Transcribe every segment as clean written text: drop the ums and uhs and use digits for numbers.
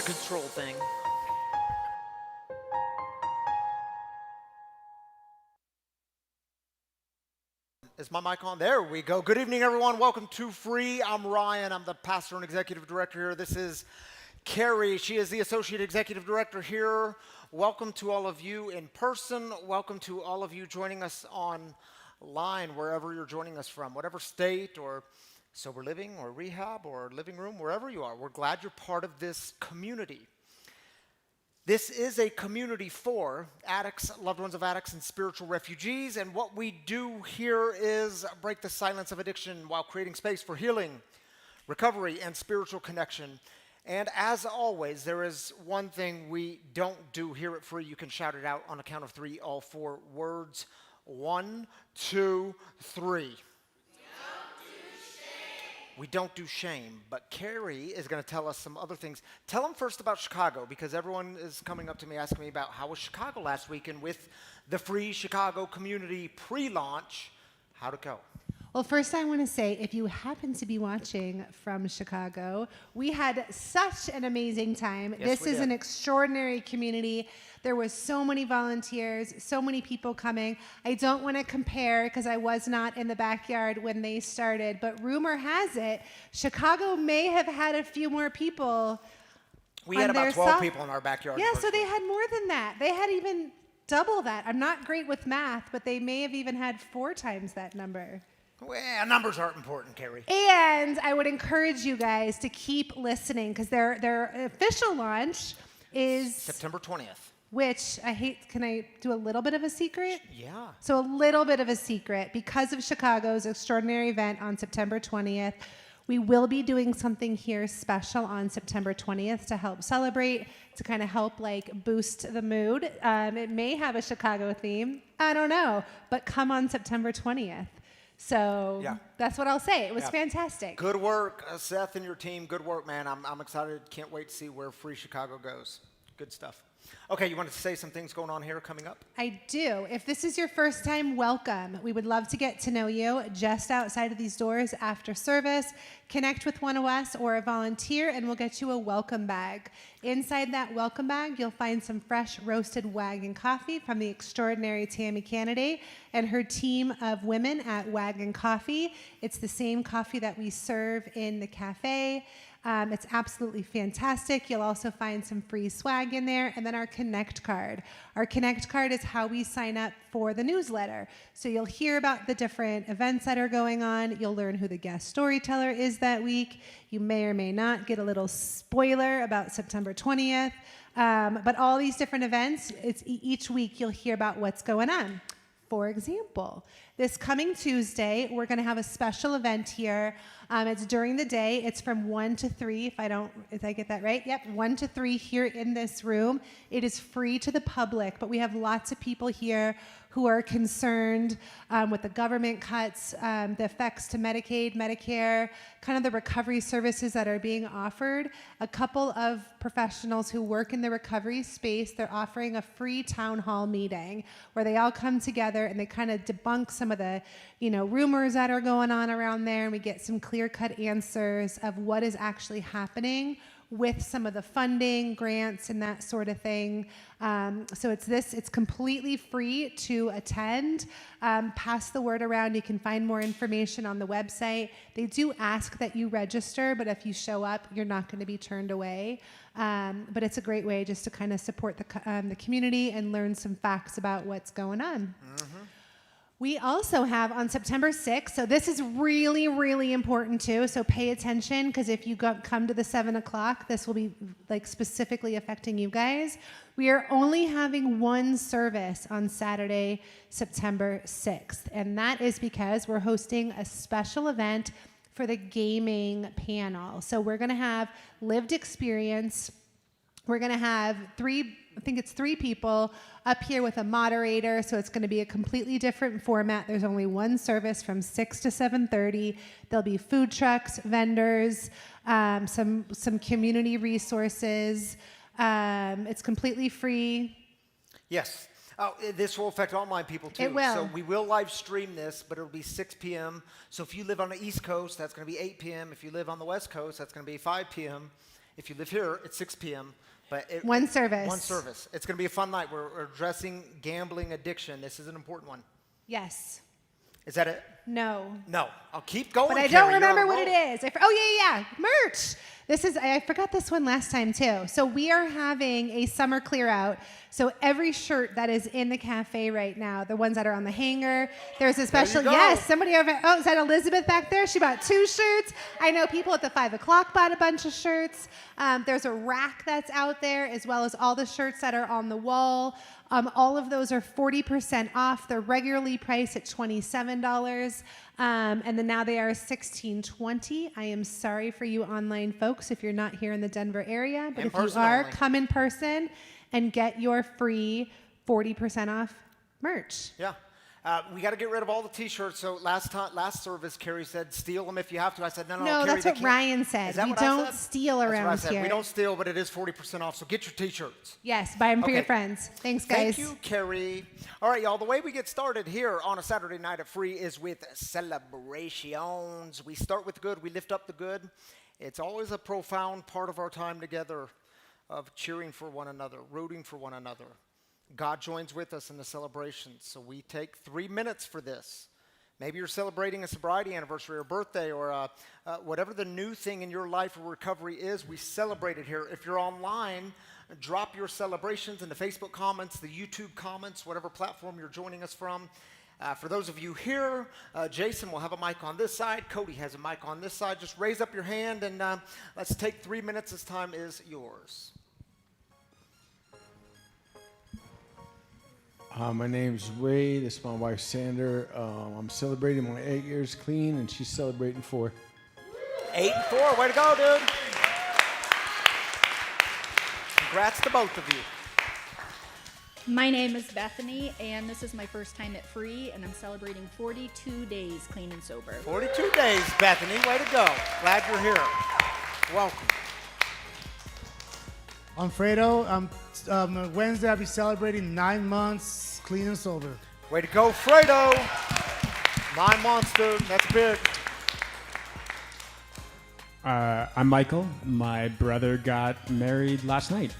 a control thing. Is my mic on? There we go. Good evening, everyone. Welcome to Free. I'm Ryan. I'm the pastor and executive director here. This is Carrie. She is the associate executive director here. Welcome to all of you in person. Welcome to all of you joining us online, wherever you're joining us from, whatever state or sober living or rehab or living room, wherever you are. We're glad you're part of this community. This is a community for addicts, loved ones of addicts, and spiritual refugees. And what we do here is break the silence of addiction while creating space for healing, recovery, and spiritual connection. And as always, there is one thing we don't do here at Free. You can shout it out on a count of three, all four words. 1, 2, 3. We don't do shame, but Carrie is going to tell us some other things. Tell them first about Chicago, because everyone is coming up to me asking me about how was Chicago last weekend with the Free Chicago Community pre-launch. How'd it go? Well, first I want to say, if you happen to be watching from Chicago, we had such an amazing time. Yes, This we is did. an extraordinary community. There was so many volunteers, so many people coming. I don't want to compare because I was not in the backyard when they started, but rumor has it, Chicago may have had a few more people. We had about 12 people in our backyard. Yeah, so they had more than that. They had even double that. I'm not great with math, but they may have even had 4 times that number. Well, numbers aren't important, Carrie. And I would encourage you guys to keep listening because their official launch is September 20th. which I hate. Can I do a little bit of a secret? Yeah. So a little bit of a secret. Because of Chicago's extraordinary event on September 20th, we will be doing something here special on September 20th to help celebrate, to kind of help like boost the mood. It may have a Chicago theme. I don't know. But come on September 20th. So Yeah. that's what I'll say. It was Yeah. fantastic. Good work, Seth and your team. Good work, man. I'm excited. Can't wait to see where Free Chicago goes. Good stuff. Okay, you wanted to say some things going on here coming up? I do. If this is your first time, welcome. We would love to get to know you just outside of these doors after service. Connect with one of us or a volunteer, and we'll get you a welcome bag. Inside that welcome bag, you'll find some fresh roasted Wagon coffee from the extraordinary Tammy Kennedy and her team of women at Wagon Coffee. It's the same coffee that we serve in the cafe. It's absolutely fantastic. You'll also find some free swag in there, and then our Connect card. Our Connect card is how we sign up for the newsletter. So you'll hear about the different events that are going on. You'll learn who the guest storyteller is that week. You may or may not get a little spoiler about September 20th. But all these different events, each week you'll hear about what's going on. For example, this coming Tuesday, we're going to have a special event here. It's during the day. It's from 1 to 3, if I get that right? Yep, 1 to 3 here in this room. It is free to the public, but we have lots of people here who are concerned with the government cuts, the effects to Medicaid, Medicare, kind of the recovery services that are being offered. A couple of professionals who work in the recovery space, they're offering a free town hall meeting where they all come together and they kind of debunk some of the, rumors that are going on around there, and we get some clear-cut answers of what is actually happening with some of the funding, grants, and that sort of thing. So it's completely free to attend. Pass the word around. You can find more information on the website. They do ask that you register, but if you show up, you're not going to be turned away. But it's a great way just to kind of support the community and learn some facts about what's going on. Mm-hmm. We also have on September 6th, so this is really, really important too, so pay attention because if you come to the 7 o'clock, this will be like specifically affecting you guys. We are only having one service on Saturday, September 6th, and that is because we're hosting a special event for the gaming panel. So we're going to have lived experience. We're going to have three people up here with a moderator, so it's going to be a completely different format. There's only one service from 6 to 7:30. There'll be food trucks, vendors, some community resources. It's completely free. Yes. This will affect online people too. It will. So we will live stream this, but it'll be 6 p.m. So if you live on the East Coast, that's going to be 8 p.m. If you live on the West Coast, that's going to be 5 p.m. If you live here, it's 6 p.m. But One service. One service. It's going to be a fun night. We're addressing gambling addiction. This is an important one. Yes. Is that it? No. No. I'll keep going. But I Carrie. don't You're on remember a what roll. it is. Yeah. Merch. I forgot this one last time too. So we are having a summer clear out. So every shirt that is in the cafe right now, the ones that are on the hanger, there's a special, go. yes, somebody over, is that Elizabeth back there? She bought 2 shirts. I know people at the 5 o'clock bought a bunch of shirts. There's a rack that's out there as well as all the shirts that are on the wall. All of those are 40% off. They're regularly priced at $27. And then now they are $16.20. I am sorry for you online folks if you're not here in the Denver area, but if you are, only. come in person and get your free 40% off merch. Yeah. We got to get rid of all the T-shirts. So last service, Carrie said, steal them if you have to. I said, no, No, Carrie, that's they what can't. Ryan said. Is that We what I don't said? steal That's what I around said. here. We don't steal, but it is 40% off. So get your T-shirts. Yes, buy them for your Okay. friends. Thanks, guys. Thank you, Carrie. All right, y'all. The way we get started here on a Saturday night at Free is with celebrations. We start with the good. We lift up the good. It's always a profound part of our time together of cheering for one another, rooting for one another. God joins with us in the celebrations. So we take 3 minutes for this. Maybe you're celebrating a sobriety anniversary or birthday or whatever the new thing in your life or recovery is, we celebrate it here. If you're online, drop your celebrations in the Facebook comments, the YouTube comments, whatever platform you're joining us from. For those of you here, Jason will have a mic on this side. Cody has a mic on this side. Just raise up your hand and let's take 3 minutes. This time is yours. My name's Ray. This is my wife, Sander. I'm celebrating my 8 years clean, and she's celebrating 4. 8 and 4. Way to go, dude. Congrats to both of you. My name is Bethany, and this is my first time at Free, and I'm celebrating 42 days clean and sober. 42 days, Bethany. Way to go. Glad you're here. Welcome. I'm Fredo. Wednesday, I'll be celebrating 9 months clean and sober. Way to go, Fredo. 9 months, dude. That's big. I'm Michael. My brother got married last night.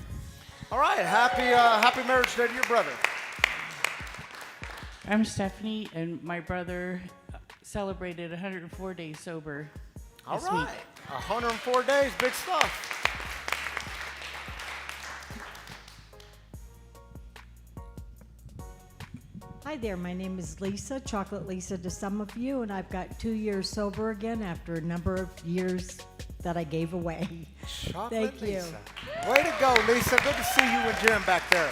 All right. Happy marriage day to your brother. I'm Stephanie, and my brother celebrated 104 days sober All this right. week. 104 days. Big stuff. Hi there, my name is Lisa, Chocolate Lisa to some of you, and I've got 2 years sober again after a number of years that I gave away. Chocolate Thank you. Lisa. Way to go, Lisa. Good to see you and Jim back there.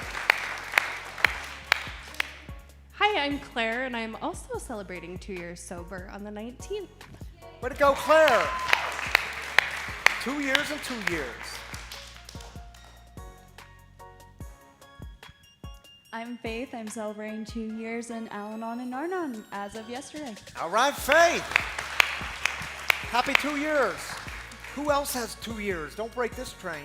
Hi, I'm Claire, and I'm also celebrating 2 years sober on the 19th. Way to go, Claire. 2 years and 2 years. I'm Faith. I'm celebrating 2 years in Al-Anon and Narnon as of yesterday. All right, Faith. Happy 2 years. Who else has 2 years? Don't break this train.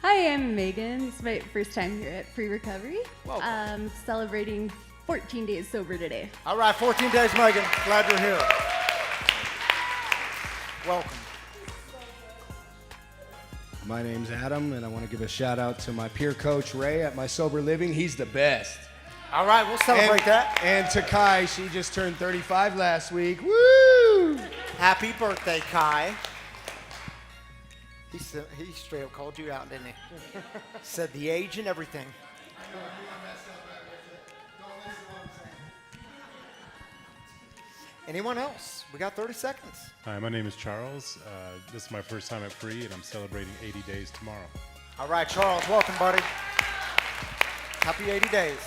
Hi, I'm Megan. It's my first time here at Free Recovery. Welcome. Celebrating 14 days sober today. All right, 14 days, Megan. Glad you're here. Welcome. My name's Adam, and I want to give a shout out to my peer coach, Ray, at my Sober Living. He's the best. All right, we'll celebrate that. And to Kai, she just turned 35 last week. Woo! Happy birthday, Kai. He straight up called you out, didn't he? Said the age and everything. Anyone else? We got 30 seconds. Hi, my name is Charles. This is my first time at Free, and I'm celebrating 80 days tomorrow. All right, Charles, welcome, buddy. Happy 80 days.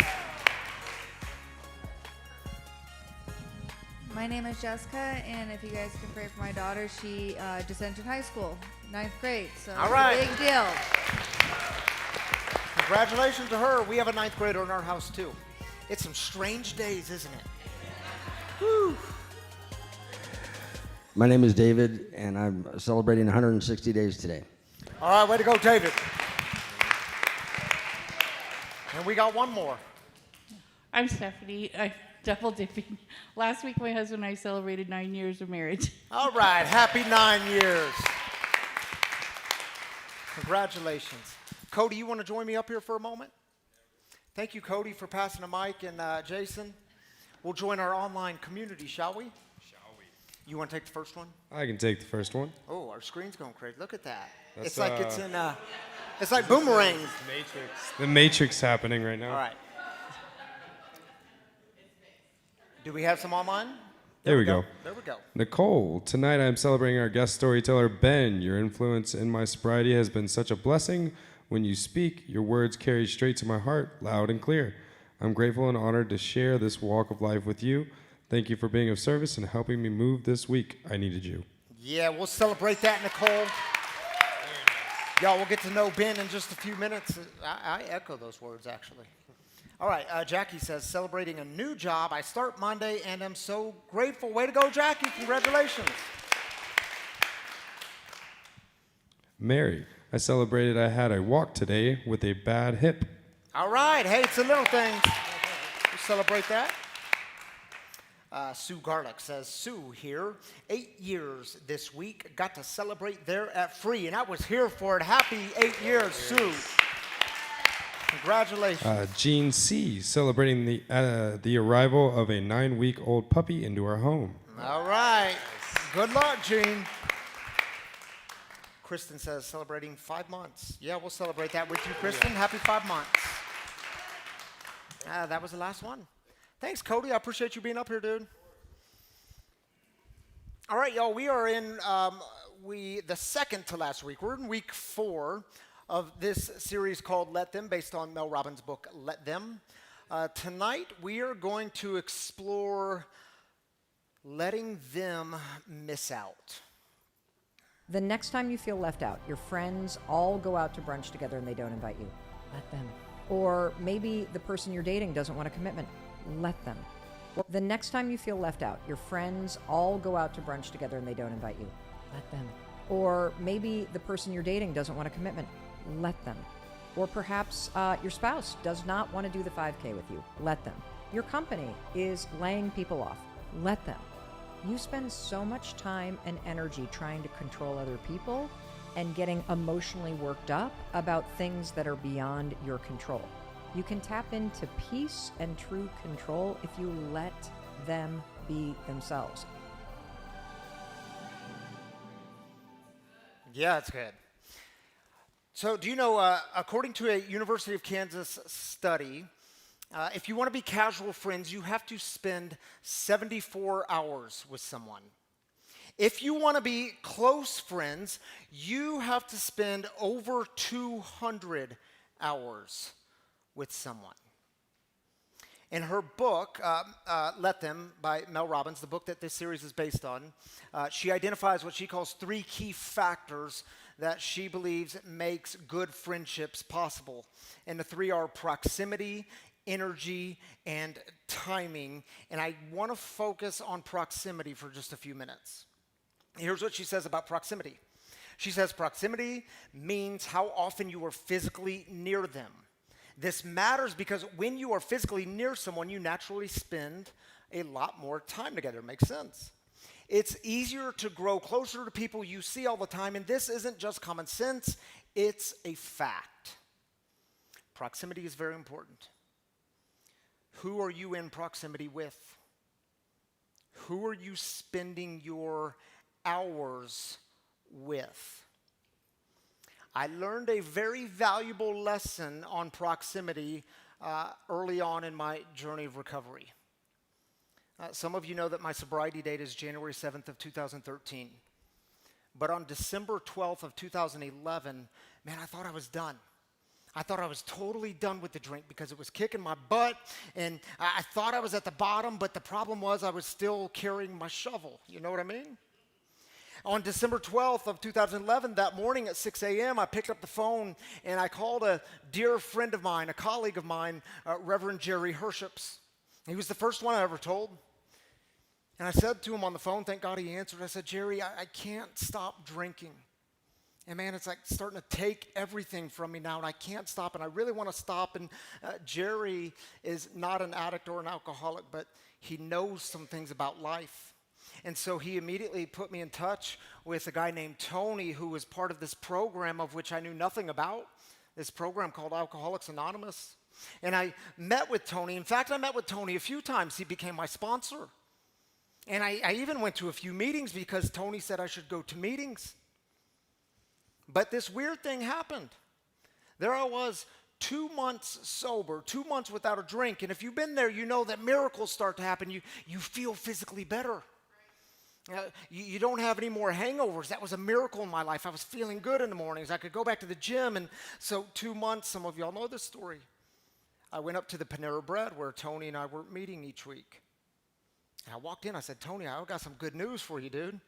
My name is Jessica, and if you guys can pray for my daughter, she just entered high school, 9th grade, so All right. it's a big deal. Congratulations to her. We have a 9th grader in our house, too. It's some strange days, isn't it? Whew. My name is David, and I'm celebrating 160 days today. All right, way to go, David. And we got one more. I'm Stephanie. double dipping. Last week, my husband and I celebrated 9 years of marriage. All right, happy 9 years. Congratulations. Cody, you want to join me up here for a moment? Thank you, Cody, for passing the mic, and Jason. We'll join our online community, shall we? You want to take the first one? I can take the first one. Oh, our screen's going crazy. Look at that. That's, it's like it's in, it's like boomerang. The Matrix happening right now. All right. Do we have some online? There we go. There we go. Nicole, tonight I'm celebrating our guest storyteller, Ben. Your influence in my sobriety has been such a blessing. When you speak, your words carry straight to my heart, loud and clear. I'm grateful and honored to share this walk of life with you. Thank you for being of service and helping me move this week. I needed you. Yeah, we'll celebrate that, Nicole. Y'all will get to know Ben in just a few minutes. I echo those words, actually. All right, Jackie says, celebrating a new job. I start Monday, and I'm so grateful. Way to go, Jackie. Congratulations. Mary, I celebrated I had a walk today with a bad hip. All right. Hey, it's the little things. We'll celebrate that. Sue Garlick says, Sue here, 8 years this week. Got to celebrate there at Free, and I was here for it. Happy 8 years, Sue. Congratulations. Jean C, celebrating the arrival of a 9-week-old puppy into our home. All right. Good luck, Jean. Kristen says, celebrating 5 months. Yeah, we'll celebrate that with you, Kristen. Happy 5 months. That was the last one. Thanks, Cody. I appreciate you being up here, dude. All right, y'all. We are in the second to last week. We're in week 4 of this series called Let Them, based on Mel Robbins' book, Let Them. Tonight, we are going to explore letting them miss out. The next time you feel left out, your friends all go out to brunch together and they don't invite you. Let them. Or maybe the person you're dating doesn't want a commitment. Let them. The next time you feel left out, your friends all go out to brunch together and they don't invite you. Let them. Or maybe the person you're dating doesn't want a commitment. Let them. Or perhaps your spouse does not want to do the 5K with you. Let them. Your company is laying people off. Let them. You spend so much time and energy trying to control other people and getting emotionally worked up about things that are beyond your control. You can tap into peace and true control if you let them be themselves. Yeah, that's good. So do you know, according to a University of Kansas study, if you want to be casual friends, you have to spend 74 hours with someone. If you want to be close friends, you have to spend over 200 hours with someone. In her book, Let Them, by Mel Robbins, the book that this series is based on, she identifies what she calls 3 key factors that she believes makes good friendships possible. And the 3 are proximity, energy, and timing. And I want to focus on proximity for just a few minutes. Here's what she says about proximity. She says proximity means how often you are physically near them. This matters because when you are physically near someone, you naturally spend a lot more time together. Makes sense. It's easier to grow closer to people you see all the time, and this isn't just common sense, it's a fact. Proximity is very important. Who are you in proximity with? Who are you spending your hours with? I learned a very valuable lesson on proximity early on in my journey of recovery. Some of you know that my sobriety date is January 7th of 2013. But on December 12th of 2011, man, I thought I was done. I thought I was totally done with the drink because it was kicking my butt, and I thought I was at the bottom, but the problem was I was still carrying my shovel. You know what I mean? On December 12th of 2011, that morning at 6 a.m., I picked up the phone and I called a dear friend of mine, a colleague of mine, Reverend Jerry Herships. He was the first one I ever told. And I said to him on the phone, thank God he answered, I said, Jerry, I can't stop drinking. And man, it's like starting to take everything from me now, and I can't stop, and I really want to stop. And Jerry is not an addict or an alcoholic, but he knows some things about life. And so he immediately put me in touch with a guy named Tony, who was part of this program of which I knew nothing about, this program called Alcoholics Anonymous. And I met with Tony. In fact, I met with Tony a few times. He became my sponsor. And I even went to a few meetings because Tony said I should go to meetings. But this weird thing happened. There I was, 2 months sober, 2 months without a drink. And if you've been there, you know that miracles start to happen. You feel physically better. You don't have any more hangovers. That was a miracle in my life. I was feeling good in the mornings. I could go back to the gym. And so 2 months, some of y'all know this story. I went up to the Panera Bread where Tony and I were meeting each week. And I walked in. I said, Tony, I got some good news for you, dude.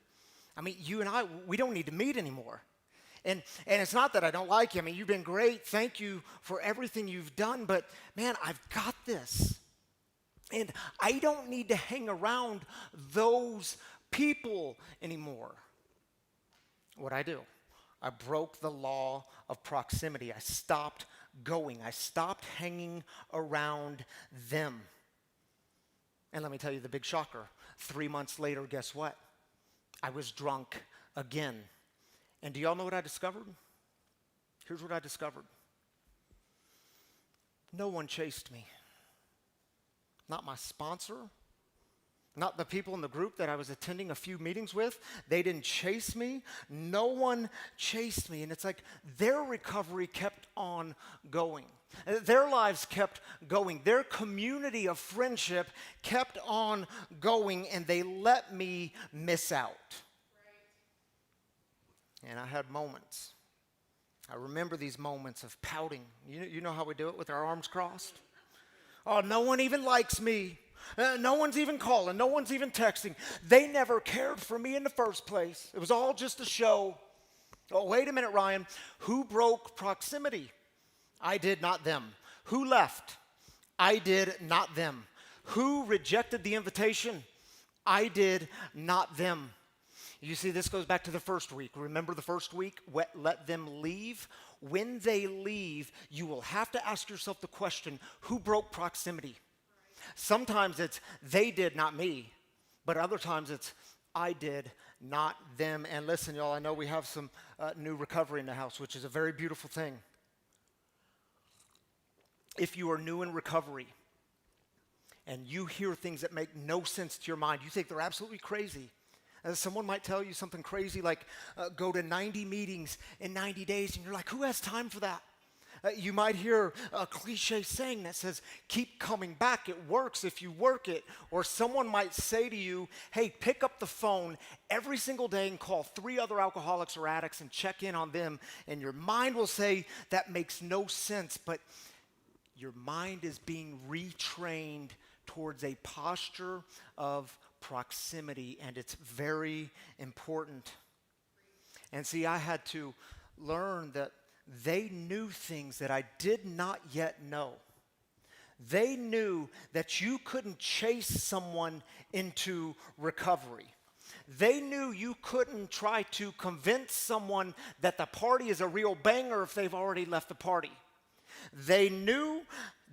I mean, you and I, we don't need to meet anymore. And it's not that I don't like you. I mean, you've been great. Thank you for everything you've done. But, man, I've got this. And I don't need to hang around those people anymore. What'd I do? I broke the law of proximity. I stopped going. I stopped hanging around them. And let me tell you the big shocker. 3 months later, guess what? I was drunk again. And do y'all know what I discovered? Here's what I discovered. No one chased me. Not my sponsor. Not the people in the group that I was attending a few meetings with. They didn't chase me. No one chased me. And it's like their recovery kept on going. Their lives kept going. Their community of friendship kept on going, and they let me miss out. And I had moments. I remember these moments of pouting. You know how we do it with our arms crossed? Oh, no one even likes me. No one's even calling. No one's even texting. They never cared for me in the first place. It was all just a show. Oh, wait a minute, Ryan. Who broke proximity? I did, not them. Who left? I did, not them. Who rejected the invitation? I did, not them. You see, this goes back to the first week. Remember the first week? Let them leave. When they leave, you will have to ask yourself the question, who broke proximity? Sometimes it's they did, not me. But other times it's I did, not them. And listen, y'all, I know we have some new recovery in the house, which is a very beautiful thing. If you are new in recovery and you hear things that make no sense to your mind, you think they're absolutely crazy. Someone might tell you something crazy like go to 90 meetings in 90 days, and you're like, who has time for that? You might hear a cliche saying that says, keep coming back, it works if you work it. Or someone might say to you, hey, pick up the phone every single day and call 3 other alcoholics or addicts and check in on them. And your mind will say, that makes no sense, but your mind is being retrained towards a posture of proximity, and it's very important. And see, I had to learn that they knew things that I did not yet know. They knew that you couldn't chase someone into recovery. They knew you couldn't try to convince someone that the party is a real banger if they've already left the party. They knew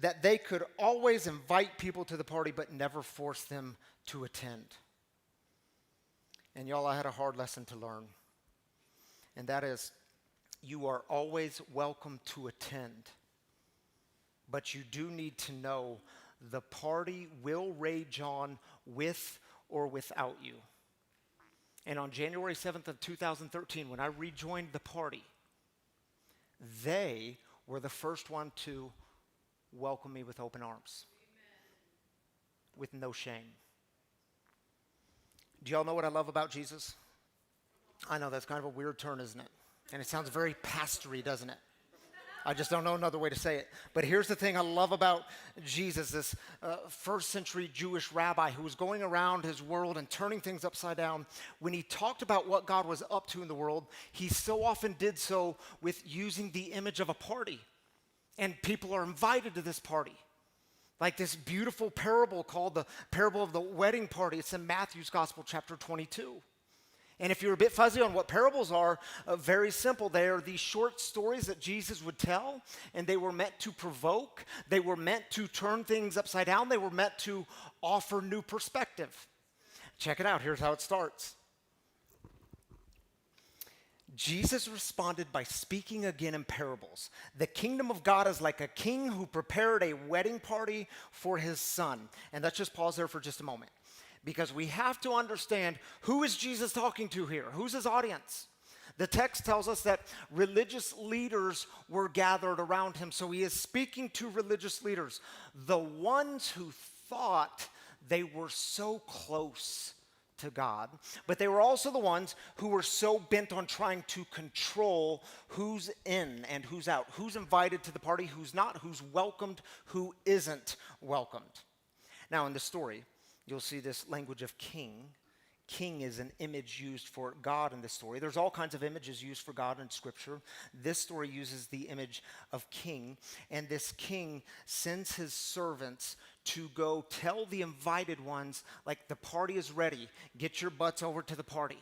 that they could always invite people to the party but never force them to attend. And y'all, I had a hard lesson to learn. And that is, you are always welcome to attend. But you do need to know the party will rage on with or without you. And on January 7th of 2013, when I rejoined the party, they were the first one to welcome me with open arms. Amen. With no shame. Do y'all know what I love about Jesus? I know that's kind of a weird turn, isn't it? And it sounds very pastory, doesn't it? I just don't know another way to say it. But here's the thing I love about Jesus, this first century Jewish rabbi who was going around his world and turning things upside down. When he talked about what God was up to in the world, he so often did so with using the image of a party. And people are invited to this party. Like this beautiful parable called the parable of the wedding party. It's in Matthew's Gospel, chapter 22. And if you're a bit fuzzy on what parables are, very simple. They are these short stories that Jesus would tell, and they were meant to provoke. They were meant to turn things upside down. They were meant to offer new perspective. Check it out. Here's how it starts. Jesus responded by speaking again in parables. The kingdom of God is like a king who prepared a wedding party for his son. And let's just pause there for just a moment, because we have to understand, who is Jesus talking to here? Who's his audience? The text tells us that religious leaders were gathered around him. So he is speaking to religious leaders, the ones who thought they were so close to God, but they were also the ones who were so bent on trying to control who's in and who's out, who's invited to the party, who's not, who's welcomed, who isn't welcomed. Now in the story, you'll see this language of king. King is an image used for God in this story. There's all kinds of images used for God in Scripture. This story uses the image of king, and this king sends his servants to go tell the invited ones, like, the party is ready. Get your butts over to the party.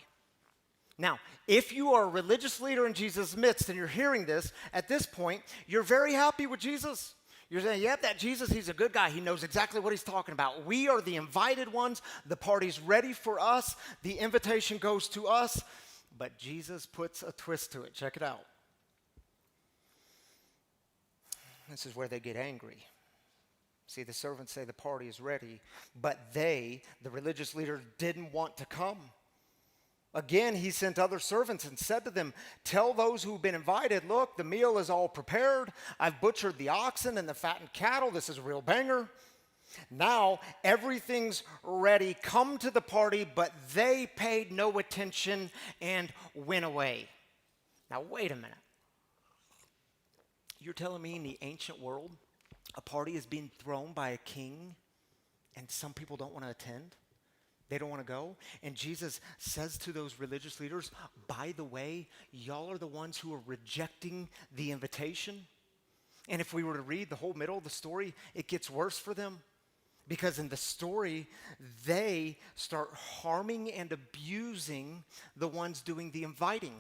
Now, if you are a religious leader in Jesus' midst and you're hearing this, at this point, you're very happy with Jesus. You're saying, yep, that Jesus, he's a good guy. He knows exactly what he's talking about. We are the invited ones. The party's ready for us. The invitation goes to us. But Jesus puts a twist to it. Check it out. This is where they get angry. See, the servants say the party is ready, but they, the religious leaders, didn't want to come. Again, he sent other servants and said to them, tell those who've been invited, look, the meal is all prepared. I've butchered the oxen and the fattened cattle. This is a real banger. Now everything's ready. Come to the party, but they paid no attention and went away. Now, wait a minute. You're telling me in the ancient world, a party is being thrown by a king and some people don't want to attend? They don't want to go? And Jesus says to those religious leaders, by the way, y'all are the ones who are rejecting the invitation. And if we were to read the whole middle of the story, it gets worse for them. Because in the story, they start harming and abusing the ones doing the inviting.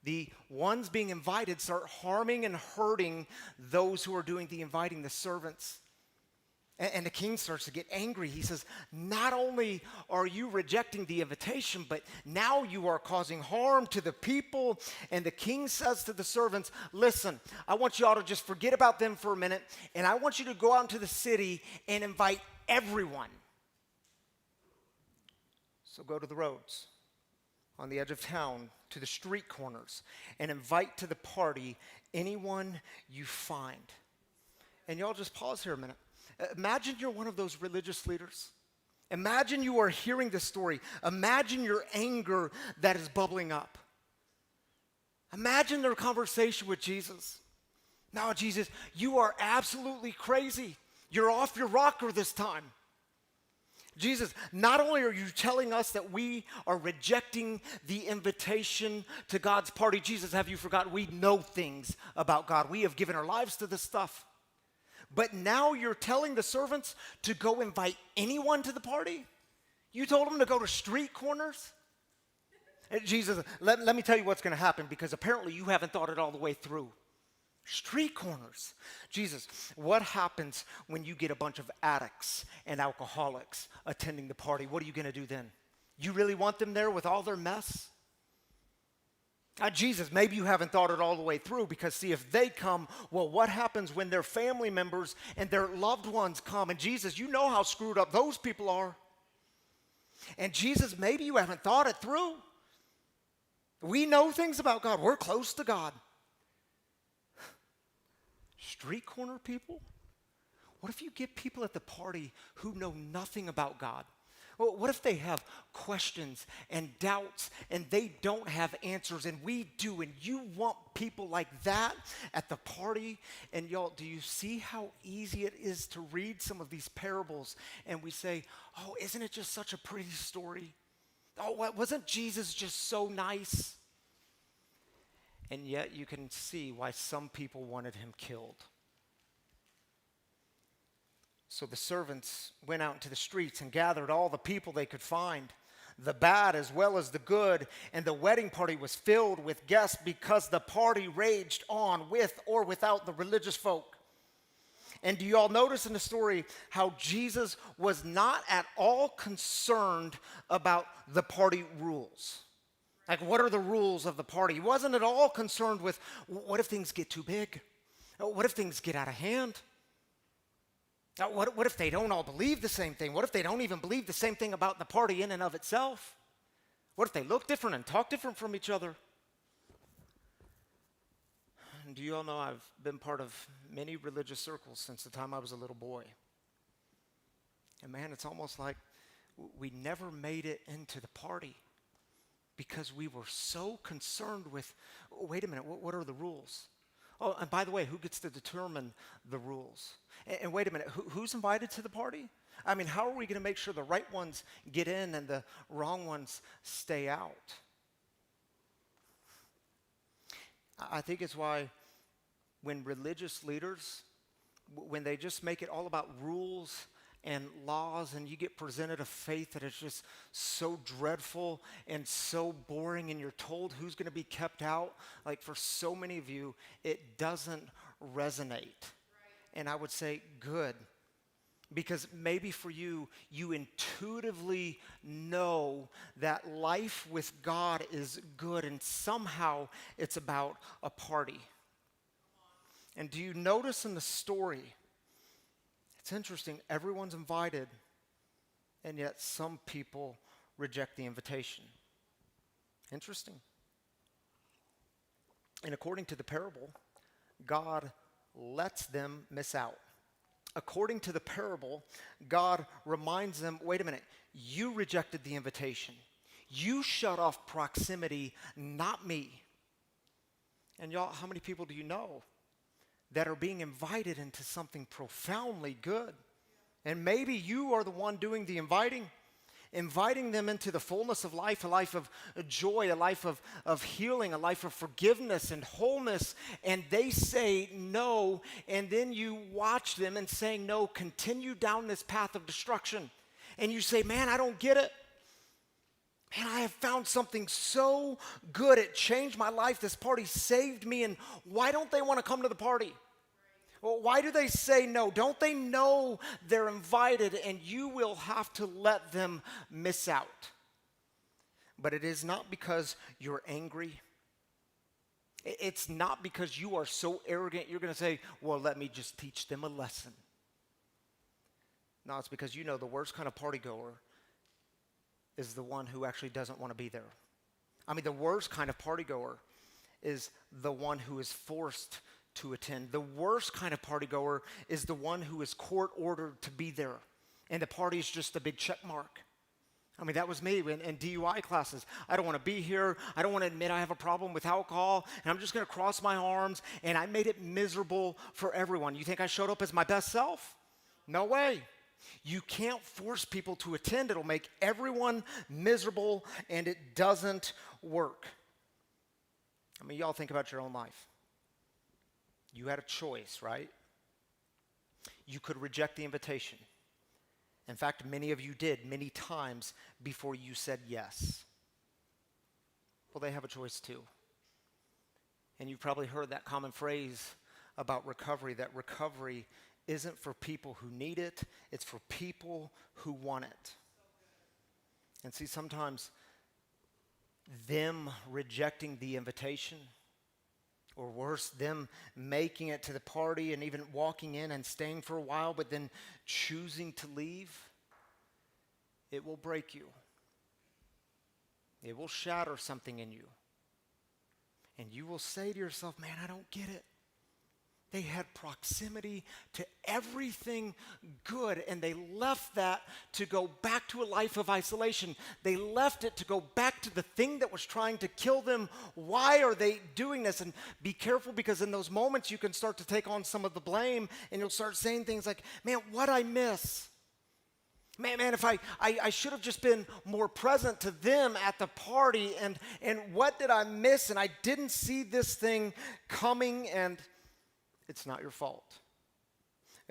The ones being invited start harming and hurting those who are doing the inviting, the servants. And the king starts to get angry. He says, not only are you rejecting the invitation, but now you are causing harm to the people. And the king says to the servants, listen, I want you all to just forget about them for a minute, and I want you to go out into the city and invite everyone. So go to the roads on the edge of town, to the street corners, and invite to the party anyone you find. And y'all just pause here a minute. Imagine you're one of those religious leaders. Imagine you are hearing this story. Imagine your anger that is bubbling up. Imagine their conversation with Jesus. Now, Jesus, you are absolutely crazy. You're off your rocker this time. Jesus, not only are you telling us that we are rejecting the invitation to God's party, Jesus, have you forgotten we know things about God? We have given our lives to this stuff. But now you're telling the servants to go invite anyone to the party? You told them to go to street corners? And Jesus, let me tell you what's going to happen, because apparently you haven't thought it all the way through. Street corners. Jesus, what happens when you get a bunch of addicts and alcoholics attending the party? What are you going to do then? You really want them there with all their mess? Jesus, maybe you haven't thought it all the way through, because see, if they come, well, what happens when their family members and their loved ones come? And Jesus, you know how screwed up those people are. And Jesus, maybe you haven't thought it through. We know things about God. We're close to God. Street corner people? What if you get people at the party who know nothing about God? Well, what if they have questions and doubts and they don't have answers and we do, and you want people like that at the party? And y'all, do you see how easy it is to read some of these parables and we say, oh, isn't it just such a pretty story? Oh, wasn't Jesus just so nice? And yet you can see why some people wanted him killed. So the servants went out into the streets and gathered all the people they could find. the bad as well as the good, and the wedding party was filled with guests because the party raged on with or without the religious folk. And do you all notice in the story how Jesus was not at all concerned about the party rules? Like, what are the rules of the party? He wasn't at all concerned with, what if things get too big? What if things get out of hand? What if they don't all believe the same thing? What if they don't even believe the same thing about the party in and of itself? What if they look different and talk different from each other? And do you all know I've been part of many religious circles since the time I was a little boy. And man, it's almost like we never made it into the party because we were so concerned with, wait a minute, what are the rules? Oh, and by the way, who gets to determine the rules? And wait a minute, who's invited to the party? I mean, how are we going to make sure the right ones get in and the wrong ones stay out? I think it's why when religious leaders, when they just make it all about rules and laws, and you get presented a faith that is just so dreadful and so boring, and you're told who's going to be kept out, like for so many of you, it doesn't resonate. Right. And I would say good, because maybe for you, you intuitively know that life with God is good, and somehow it's about a party. And do you notice in the story, it's interesting, everyone's invited, and yet some people reject the invitation. Interesting. And according to the parable, God lets them miss out. According to the parable, God reminds them, wait a minute, you rejected the invitation. You shut off proximity, not me. And y'all, how many people do you know that are being invited into something profoundly good? And maybe you are the one doing the inviting them into the fullness of life, a life of joy, a life of healing, a life of forgiveness and wholeness, and they say no, and then you watch them and saying no, continue down this path of destruction. And you say, man, I don't get it. Man, I have found something so good. It changed my life. This party saved me. And why don't they want to come to the party? Well, why do they say no? Don't they know they're invited, and you will have to let them miss out? But it is not because you're angry. It's not because you are so arrogant you're going to say, well, let me just teach them a lesson. No, it's because you know the worst kind of party goer is the one who actually doesn't want to be there. I mean, the worst kind of party goer is the one who is forced to attend. The worst kind of party goer is the one who is court ordered to be there, and the party is just a big check mark. I mean, that was me in DUI classes. I don't want to be here. I don't want to admit I have a problem with alcohol, and I'm just going to cross my arms, and I made it miserable for everyone. You think I showed up as my best self? No way. You can't force people to attend. It'll make everyone miserable, and it doesn't work. I mean, y'all think about your own life. You had a choice, right? You could reject the invitation. In fact, many of you did many times before you said yes. Well, they have a choice too. And you've probably heard that common phrase about recovery, that recovery isn't for people who need it, it's for people who want it. And see, sometimes them rejecting the invitation, or worse, them making it to the party and even walking in and staying for a while, but then choosing to leave, it will break you. It will shatter something in you. And you will say to yourself, man, I don't get it. They had proximity to everything good, and they left that to go back to a life of isolation. They left it to go back to the thing that was trying to kill them. Why are they doing this? And be careful, because in those moments you can start to take on some of the blame, and you'll start saying things like, man, what'd I miss? Man, if I should have just been more present to them at the party, and what did I miss? And I didn't see this thing coming, and it's not your fault.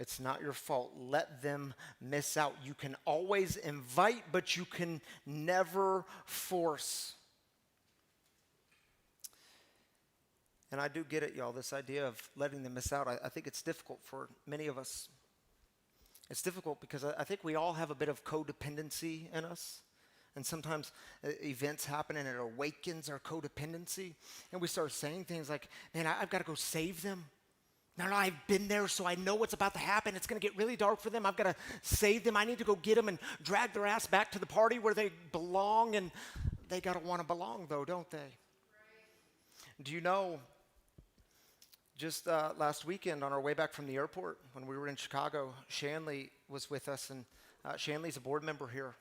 It's not your fault. Let them miss out. You can always invite, but you can never force. And I do get it, y'all, this idea of letting them miss out. I think it's difficult for many of us. It's difficult because I think we all have a bit of codependency in us. And sometimes events happen and it awakens our codependency. And we start saying things like, man, I've got to go save them. No, I've been there, so I know what's about to happen. It's going to get really dark for them. I've got to save them. I need to go get them and drag their ass back to the party where they belong. And they got to want to belong, though, don't they? Right. Do you know, just last weekend on our way back from the airport, when we were in Chicago, Shanley was with us, and Shanley's a board member here.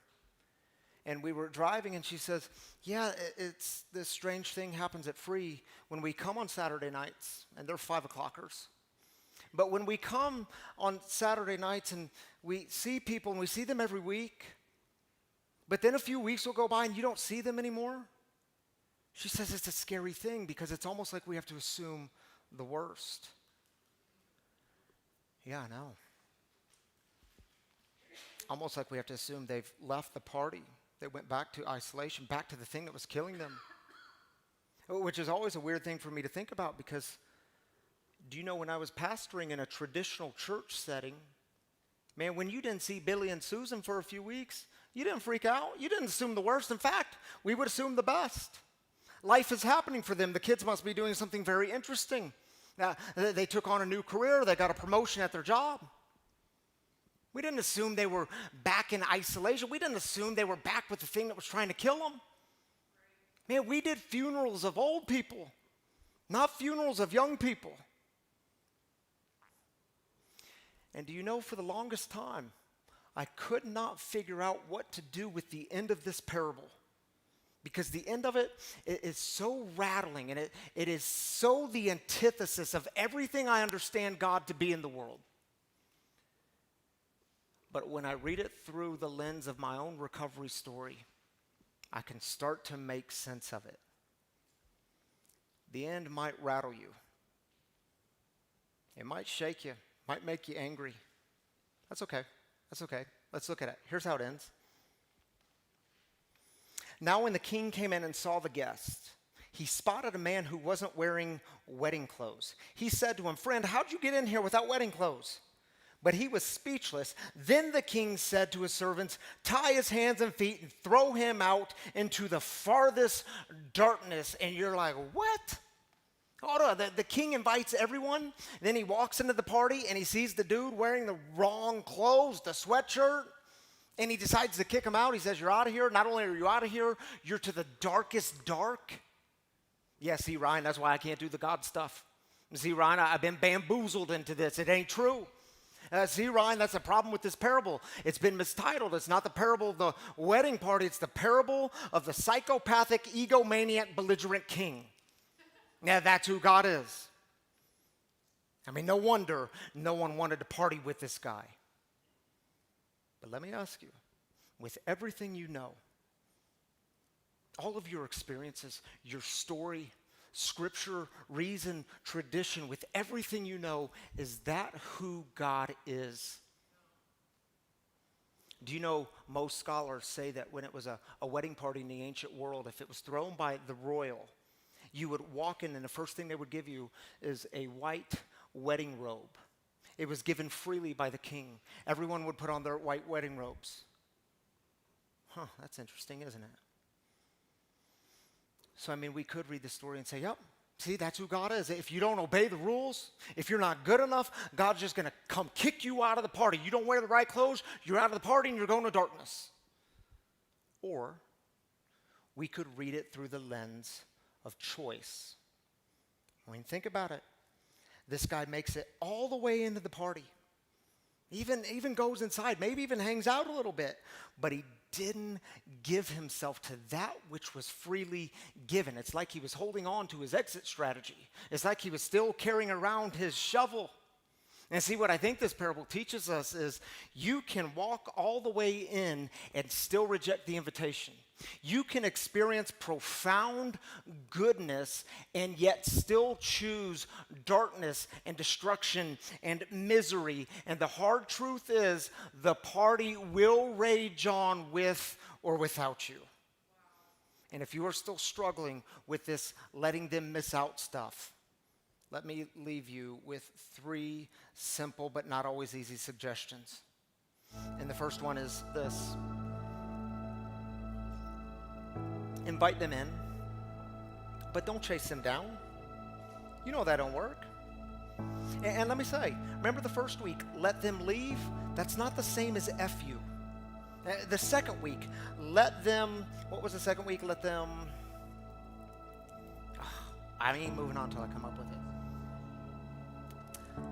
And we were driving, and she says, yeah, it's this strange thing happens at Free when we come on Saturday nights, and they're 5 o'clockers. But when we come on Saturday nights and we see people and we see them every week, but then a few weeks will go by and you don't see them anymore, she says it's a scary thing because it's almost like we have to assume the worst. Yeah, I know. Almost like we have to assume they've left the party. They went back to isolation, back to the thing that was killing them. Which is always a weird thing for me to think about because do you know when I was pastoring in a traditional church setting, man, when you didn't see Billy and Susan for a few weeks, you didn't freak out. You didn't assume the worst. In fact, we would assume the best. Life is happening for them. The kids must be doing something very interesting. They took on a new career. They got a promotion at their job. We didn't assume they were back in isolation. We didn't assume they were back with the thing that was trying to kill them. Man, we did funerals of old people, not funerals of young people. And do you know, for the longest time, I could not figure out what to do with the end of this parable. Because the end of it is so rattling, and it is so the antithesis of everything I understand God to be in the world. But when I read it through the lens of my own recovery story, I can start to make sense of it. The end might rattle you. It might shake you, might make you angry. That's okay. That's okay. Let's look at it. Here's how it ends. Now when the king came in and saw the guests, he spotted a man who wasn't wearing wedding clothes. He said to him, "Friend, how'd you get in here without wedding clothes?" But he was speechless. Then the king said to his servants, "Tie his hands and feet and throw him out into the farthest darkness." And you're like, what? Hold on. The king invites everyone. Then he walks into the party and he sees the dude wearing the wrong clothes, the sweatshirt. And he decides to kick him out. He says, "You're out of here. Not only are you out of here, you're to the darkest dark." Yeah, see, Ryan, that's why I can't do the God stuff. See, Ryan, I've been bamboozled into this. It ain't true. See, Ryan, that's the problem with this parable. It's been mistitled. It's not the parable of the wedding party. It's the parable of the psychopathic, egomaniac, belligerent king. Now, that's who God is. I mean, no wonder no one wanted to party with this guy. But let me ask you, with everything you know, all of your experiences, your story, scripture, reason, tradition, with everything you know, is that who God is? Do you know most scholars say that when it was a wedding party in the ancient world, if it was thrown by the royal, you would walk in and the first thing they would give you is a white wedding robe. It was given freely by the king. Everyone would put on their white wedding robes. That's interesting, isn't it? So, I mean, we could read the story and say, yep, see, that's who God is. If you don't obey the rules, if you're not good enough, God's just going to come kick you out of the party. You don't wear the right clothes, you're out of the party and you're going to darkness. Or we could read it through the lens of choice. I mean, think about it. This guy makes it all the way into the party. Even goes inside, maybe even hangs out a little bit. But he didn't give himself to that which was freely given. It's like he was holding on to his exit strategy. It's like he was still carrying around his shovel. And see, what I think this parable teaches us is you can walk all the way in and still reject the invitation. You can experience profound goodness and yet still choose darkness and destruction and misery. And the hard truth is the party will rage on with or without you. And if you are still struggling with this letting them miss out stuff, let me leave you with 3 simple but not always easy suggestions. And the first one is this. Invite them in, but don't chase them down. You know that don't work. And let me say, remember the first week, let them leave? That's not the same as F you. The second week, let them, what was the second week? Let them, I ain't moving on until I come up with it.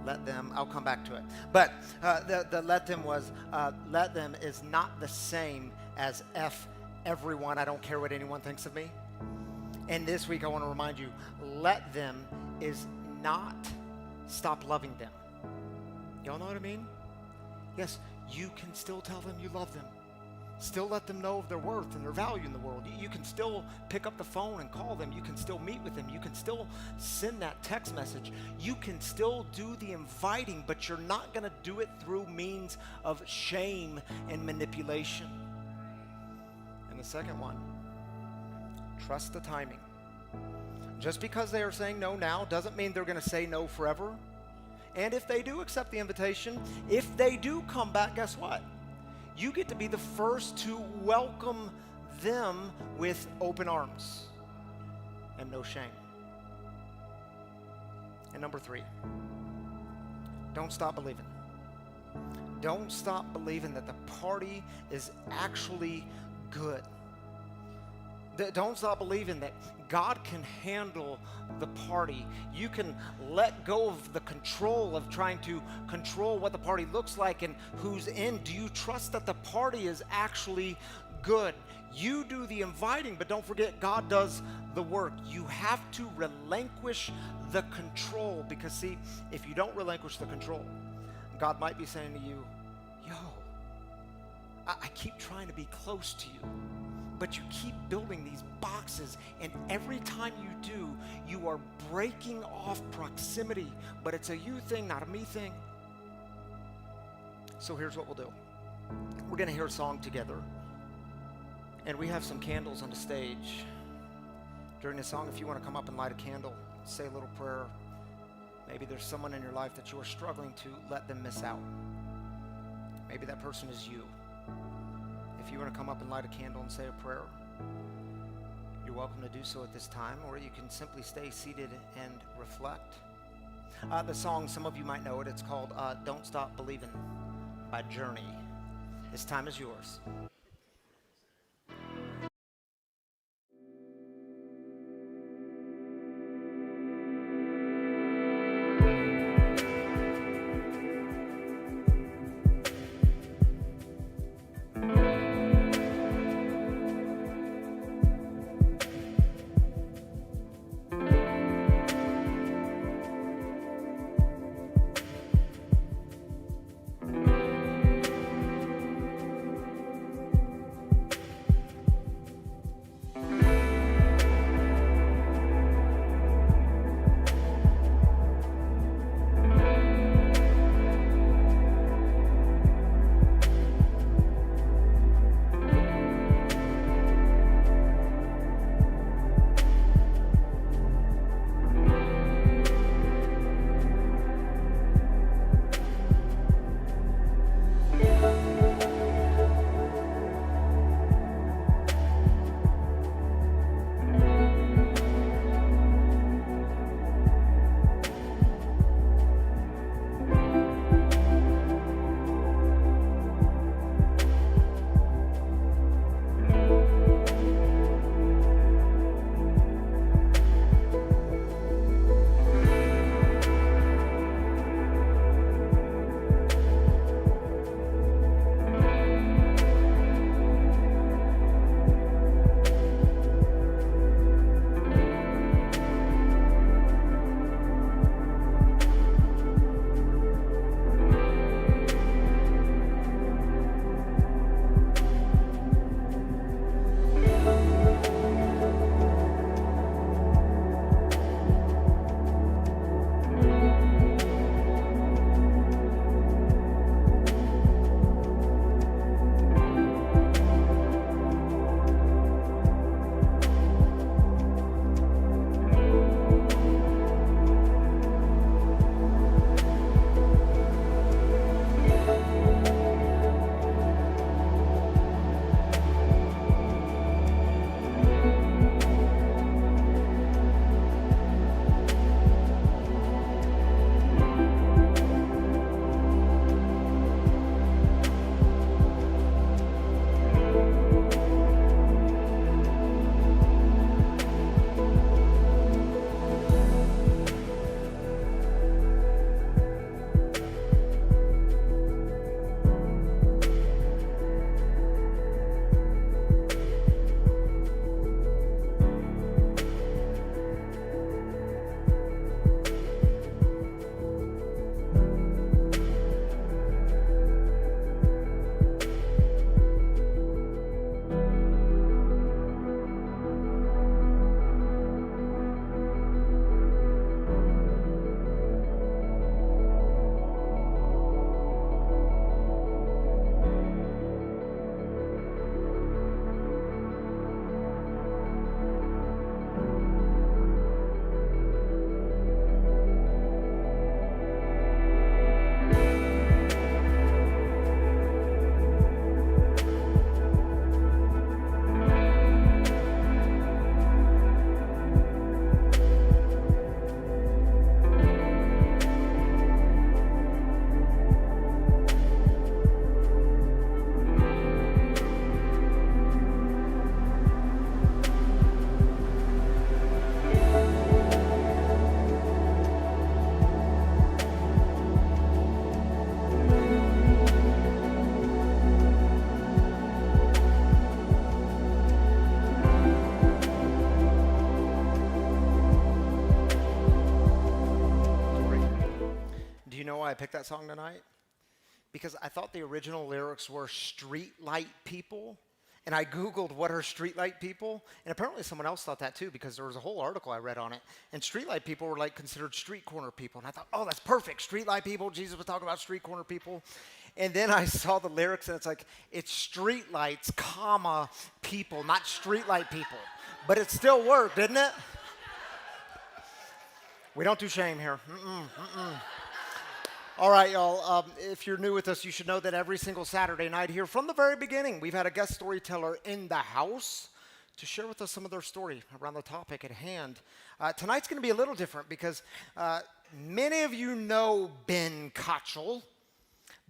Let them, I'll come back to it. But the let them was, let them is not the same as F everyone. I don't care what anyone thinks of me. And this week I want to remind you, let them is not stop loving them. Y'all know what I mean? Yes, you can still tell them you love them. Still let them know of their worth and their value in the world. You can still pick up the phone and call them. You can still meet with them. You can still send that text message. You can still do the inviting, but you're not going to do it through means of shame and manipulation. And the second one, trust the timing. Just because they are saying no now doesn't mean they're going to say no forever. And if they do accept the invitation, if they do come back, guess what? You get to be the first to welcome them with open arms and no shame. And number 3, don't stop believing. Don't stop believing that the party is actually good. Don't stop believing that God can handle the party. You can let go of the control of trying to control what the party looks like and who's in. Do you trust that the party is actually good? You do the inviting, but don't forget God does the work. You have to relinquish the control, because see, if you don't relinquish the control, God might be saying to you, yo, I keep trying to be close to you, but you keep building these boxes, and every time you do, you are breaking off proximity, but it's a you thing, not a me thing. So here's what we'll do. We're going to hear a song together, and we have some candles on the stage. During the song, if you want to come up and light a candle, say a little prayer. Maybe there's someone in your life that you are struggling to let them miss out. Maybe that person is you. If you want to come up and light a candle and say a prayer, you're welcome to do so at this time, or you can simply stay seated and reflect. The song, some of you might know it, it's called Don't Stop Believing by Journey. This time is yours. why I picked that song tonight? Because I thought the original lyrics were street light people. And I Googled what are streetlight people, and apparently someone else thought that too, because there was a whole article I read on it. And streetlight people were like considered street corner people. And I thought, oh, that's perfect. Streetlight people. Jesus was talking about street corner people. And then I saw the lyrics, and it's like, it's streetlights, comma, people, not streetlight people. But it still worked, didn't it? We don't do shame here. All right, y'all, if you're new with us, you should know that every single Saturday night here from the very beginning, we've had a guest storyteller in the house to share with us some of their story around the topic at hand. Tonight's going to be a little different because many of you know Ben Cochell,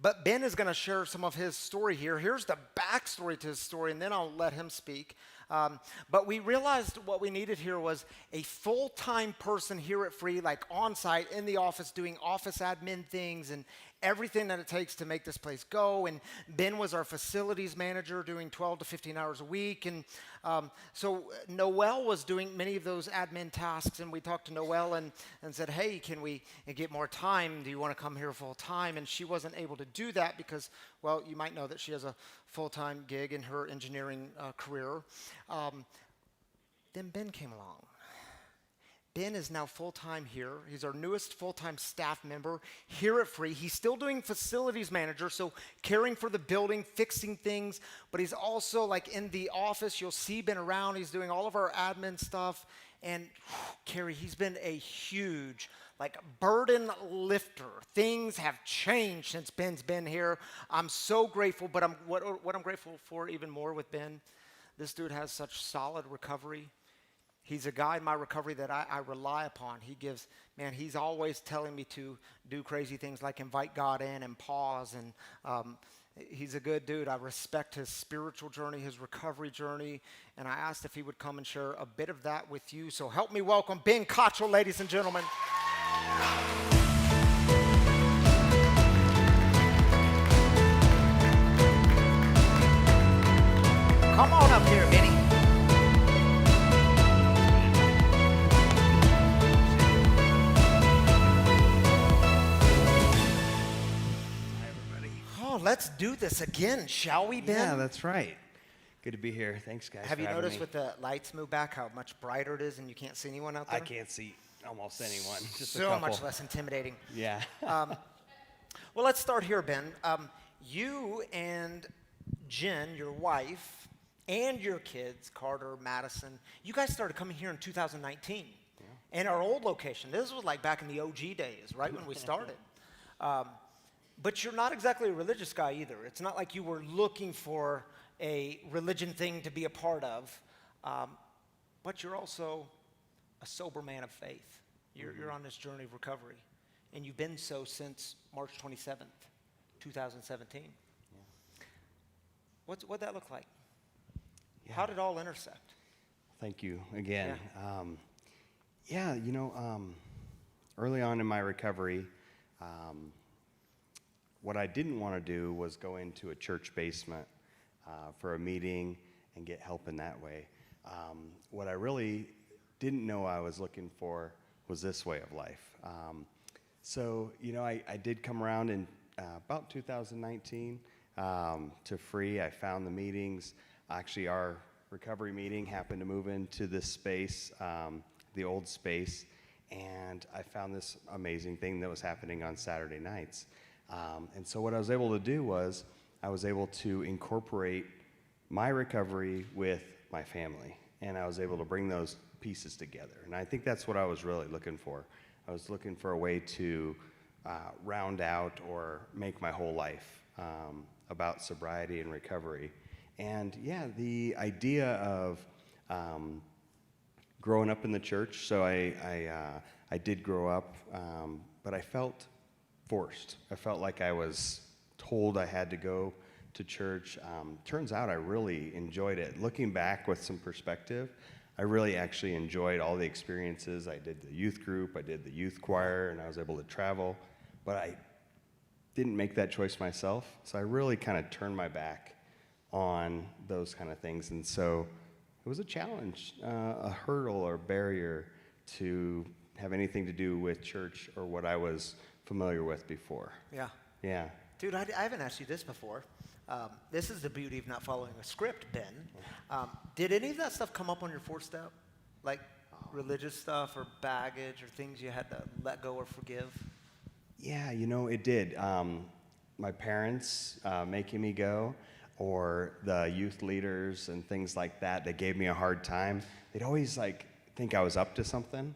but Ben is going to share some of his story here. Here's the backstory to his story, and then I'll let him speak. But we realized what we needed here was a full-time person here at Free, like on-site in the office, doing office admin things and everything that it takes to make this place go. And Ben was our facilities manager, doing 12 to 15 hours a week. And so Noelle was doing many of those admin tasks. And we talked to Noelle and said, hey, can we get more time? Do you want to come here full-time? And she wasn't able to do that because, well, you might know that she has a full-time gig in her engineering career. Then Ben came along. Ben is now full-time here. He's our newest full-time staff member here at Free. He's still doing facilities manager, so caring for the building, fixing things, but he's also like in the office. You'll see Ben around. He's doing all of our admin stuff. And Carrie, he's been a huge like burden lifter. Things have changed since Ben's been here. I'm so grateful, but what I'm grateful for even more with Ben, this dude has such solid recovery. He's a guy in my recovery that I rely upon. He's always telling me to do crazy things like invite God in and pause. And he's a good dude. I respect his spiritual journey, his recovery journey. And I asked if he would come and share a bit of that with you. So help me welcome Ben Cochell, ladies and gentlemen. Come on up here, Benny. Let's do this again, shall we, Ben? Yeah, that's right. Good to be here. Thanks, guys. Have you noticed me. with the lights move back how much brighter it is and you can't see anyone out there? I can't see almost anyone. Just so much less intimidating. Yeah. Well, let's start here, Ben. You and Jen, your wife, and your kids, Carter, Madison, you guys started coming here in 2019. Yeah. In our old location. This was like back in the OG days, right when we started. But you're not exactly a religious guy either. It's not like you were looking for a religion thing to be a part of, but you're also a sober man of faith. You're on this journey of recovery, and you've been so since March 27th, 2017. Yeah. What'd that look like? Yeah. How did it all intersect? Thank you again. Yeah, early on in my recovery, what I didn't want to do was go into a church basement for a meeting and get help in that way. What I really didn't know I was looking for was this way of life. So, I did come around in about 2019 to Free. I found the meetings. Actually, our recovery meeting happened to move into this space, the old space, and I found this amazing thing that was happening on Saturday nights. And so what I was able to do was I was able to incorporate my recovery with my family, and I was able to bring those pieces together. And I think that's what I was really looking for. I was looking for a way to round out or make my whole life about sobriety and recovery. And yeah, the idea of growing up in the church, so I did grow up, but I felt forced. I felt like I was told I had to go to church. Turns out I really enjoyed it. Looking back with some perspective, I really actually enjoyed all the experiences. I did the youth group, I did the youth choir, and I was able to travel, but I didn't make that choice myself, so I really kind of turned my back on those kind of things, and so it was a challenge, a hurdle or barrier to have anything to do with church or what I was familiar with before. Yeah. Yeah. Dude, I haven't asked you this before. This is the beauty of not following a script, Ben. Did any of that stuff come up on your fourth step? Like religious stuff or baggage or things you had to let go or forgive? Yeah, it did. My parents making me go, or the youth leaders and things like that, they gave me a hard time. They'd always think I was up to something.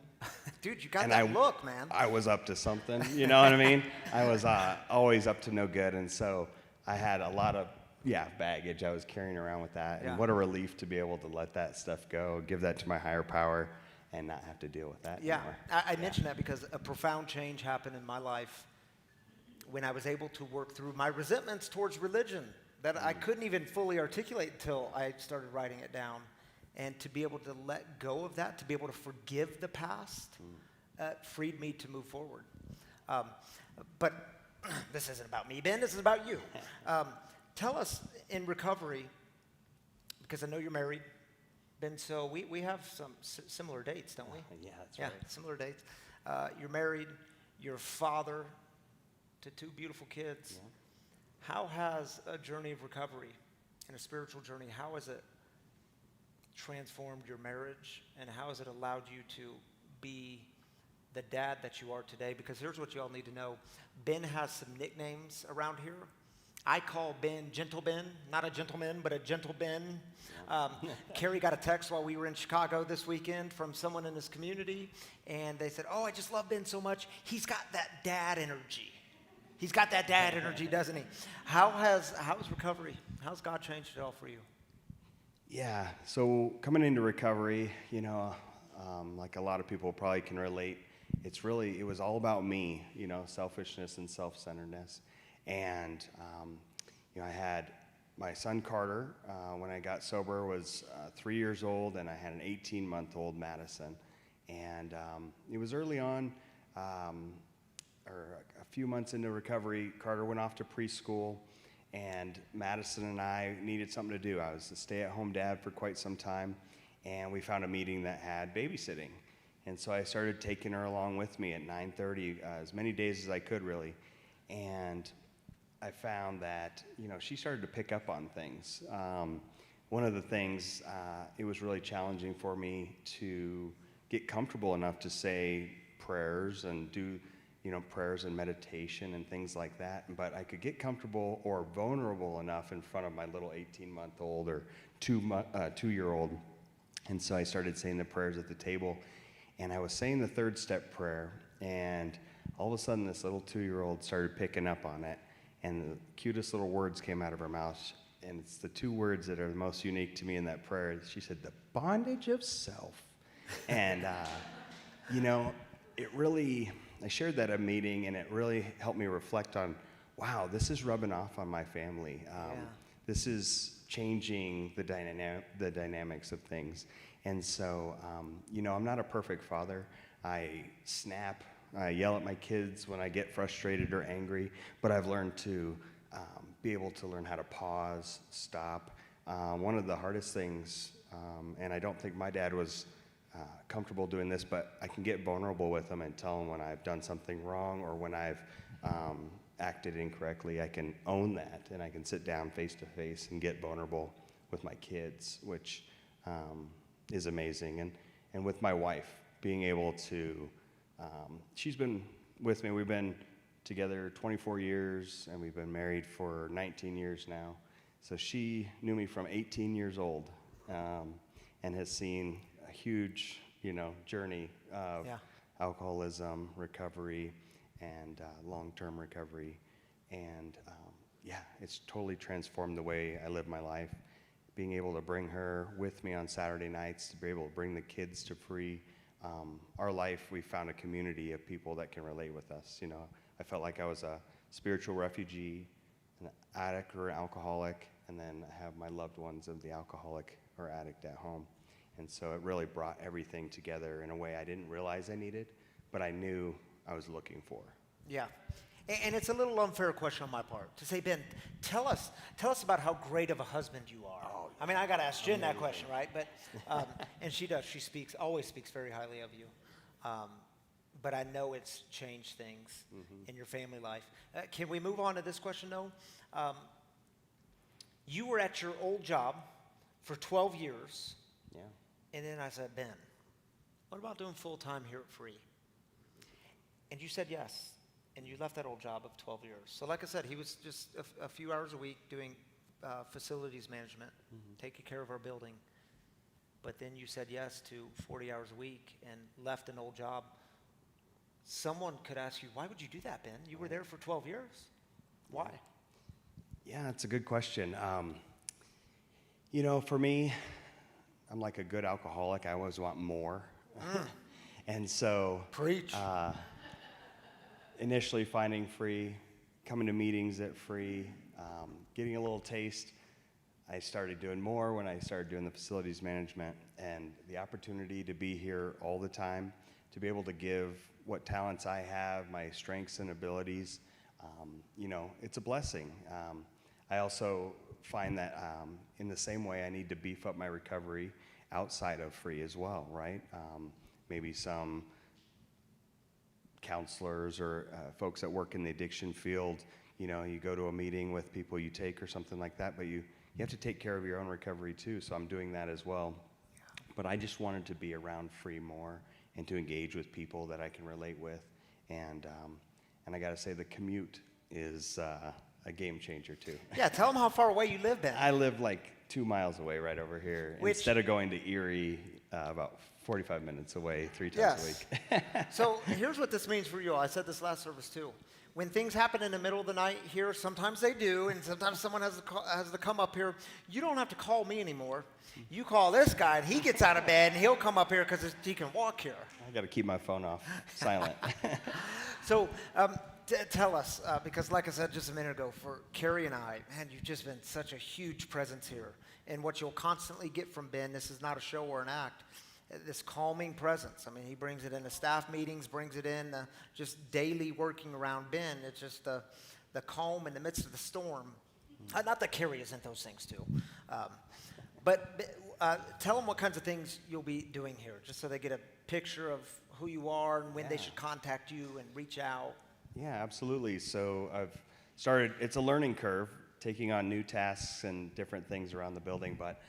Dude, you got that look, man. I was up to something, you know what I mean? I was always up to no good, and so I had a lot of, baggage I was carrying around with that. Yeah. And what a relief to be able to let that stuff go, give that to my higher power, and not have to deal with that anymore. I mention that because a profound change happened in my life when I was able to work through my resentments towards religion that I couldn't even fully articulate until I started writing it down. And to be able to let go of that, to be able to forgive the past, freed me to move forward. But this isn't about me, Ben. This is about you. Tell us in recovery, because I know you're married, Ben, so we have some similar dates, don't we? Yeah, that's right. Yeah, similar dates. You're married. You're a father to two beautiful kids. Yeah. How has a journey of recovery and a spiritual journey, how has it transformed your marriage, and how has it allowed you to be the dad that you are today? Because here's what you all need to know. Ben has some nicknames around here. I call Ben Gentle Ben, not a gentleman, but a gentle Ben. Carrie got a text while we were in Chicago this weekend from someone in his community, and they said, I just love Ben so much. He's got that dad energy. He's got that dad energy, doesn't he? How's recovery? How's God changed it all for you? Yeah, so coming into recovery, like a lot of people probably can relate, it was all about me, selfishness and self-centeredness. And, I had my son Carter, when I got sober, was 3 years old, and I had an 18-month-old Madison. And it was early on, or a few months into recovery, Carter went off to preschool. And Madison and I needed something to do. I was a stay-at-home dad for quite some time, and we found a meeting that had babysitting. And so I started taking her along with me at 9:30, as many days as I could, really. And I found that, she started to pick up on things. One of the things, it was really challenging for me to get comfortable enough to say prayers and do prayers and meditation and things like that, but I could get comfortable or vulnerable enough in front of my little 18-month-old or 2-year-old. And so I started saying the prayers at the table, and I was saying the third step prayer, and all of a sudden this little 2-year-old started picking up on it, and the cutest little words came out of her mouth, and it's the 2 words that are the most unique to me in that prayer. She said, "The bondage of self." And, it really, I shared that at a meeting, and it really helped me reflect on, wow, this is rubbing off on my family. This is changing the dynamics of things. And so, I'm not a perfect father. I snap, I yell at my kids when I get frustrated or angry, but I've learned to be able to learn how to pause, stop. One of the hardest things, and I don't think my dad was comfortable doing this, but I can get vulnerable with them and tell them when I've done something wrong or when I've acted incorrectly. I can own that, and I can sit down face to face and get vulnerable with my kids, which is amazing. And with my wife, being able to, she's been with me. We've been together 24 years, and we've been married for 19 years now. So she knew me from 18 years old, and has seen a huge, journey of alcoholism, recovery, and long-term recovery. And it's totally transformed the way I live my life. Being able to bring her with me on Saturday nights, to be able to bring the kids to free. Our life, we found a community of people that can relate with us. I felt like I was a spiritual refugee, an addict or an alcoholic, and then I have my loved ones of the alcoholic or addict at home. And so it really brought everything together in a way I didn't realize I needed, but I knew I was looking for. Yeah. And it's a little unfair question on my part to say, Ben, tell us about how great of a husband you are. I mean, I got to ask Jen that question, right? But and she does. She always speaks very highly of you. but I know it's changed things in your family life. Can we move on to this question, though? You were at your old job for 12 years. Yeah. And then I said, Ben, what about doing full-time here at Free? And you said yes. And you left that old job of 12 years. So like I said, he was just a few hours a week doing facilities management, taking care of our building. But then you said yes to 40 hours a week and left an old job. Someone could ask you, why would you do that, Ben? You were there for 12 years. Why? Yeah, that's a good question. For me, I'm like a good alcoholic. I always want more. And so, preach. Initially finding Free, coming to meetings at Free, getting a little taste. I started doing more when I started doing the facilities management, and the opportunity to be here all the time, to be able to give what talents I have, my strengths and abilities, it's a blessing. I also find that in the same way I need to beef up my recovery outside of Free as well, right? Maybe some counselors or folks that work in the addiction field, you go to a meeting with people you take or something like that, but you have to take care of your own recovery too, so I'm doing that as well. But I just wanted to be around Free more and to engage with people that I can relate with, and I gotta say the commute is a game changer too. Yeah, tell them how far away you live, Ben. I live like 2 miles away right over here, instead of going to Erie about 45 minutes away 3 times a week. So here's what this means for you all. I said this last service too. When things happen in the middle of the night here, sometimes they do, and sometimes someone has to come up here. You don't have to call me anymore. You call this guy, and he gets out of bed, and he'll come up here because he can walk here. I got to keep my phone off, silent. So tell us, because like I said just a minute ago, for Carrie and I, man, you've just been such a huge presence here. And what you'll constantly get from Ben, this is not a show or an act, this calming presence. I mean, he brings it into staff meetings, brings it in just daily working around Ben. It's just the calm in the midst of the storm. Not that Carrie isn't those things too. But tell them what kinds of things you'll be doing here, just so they get a picture of who you are and when they should contact you and reach out. Yeah, absolutely. So I've started, it's a learning curve, taking on new tasks and different things around the building, but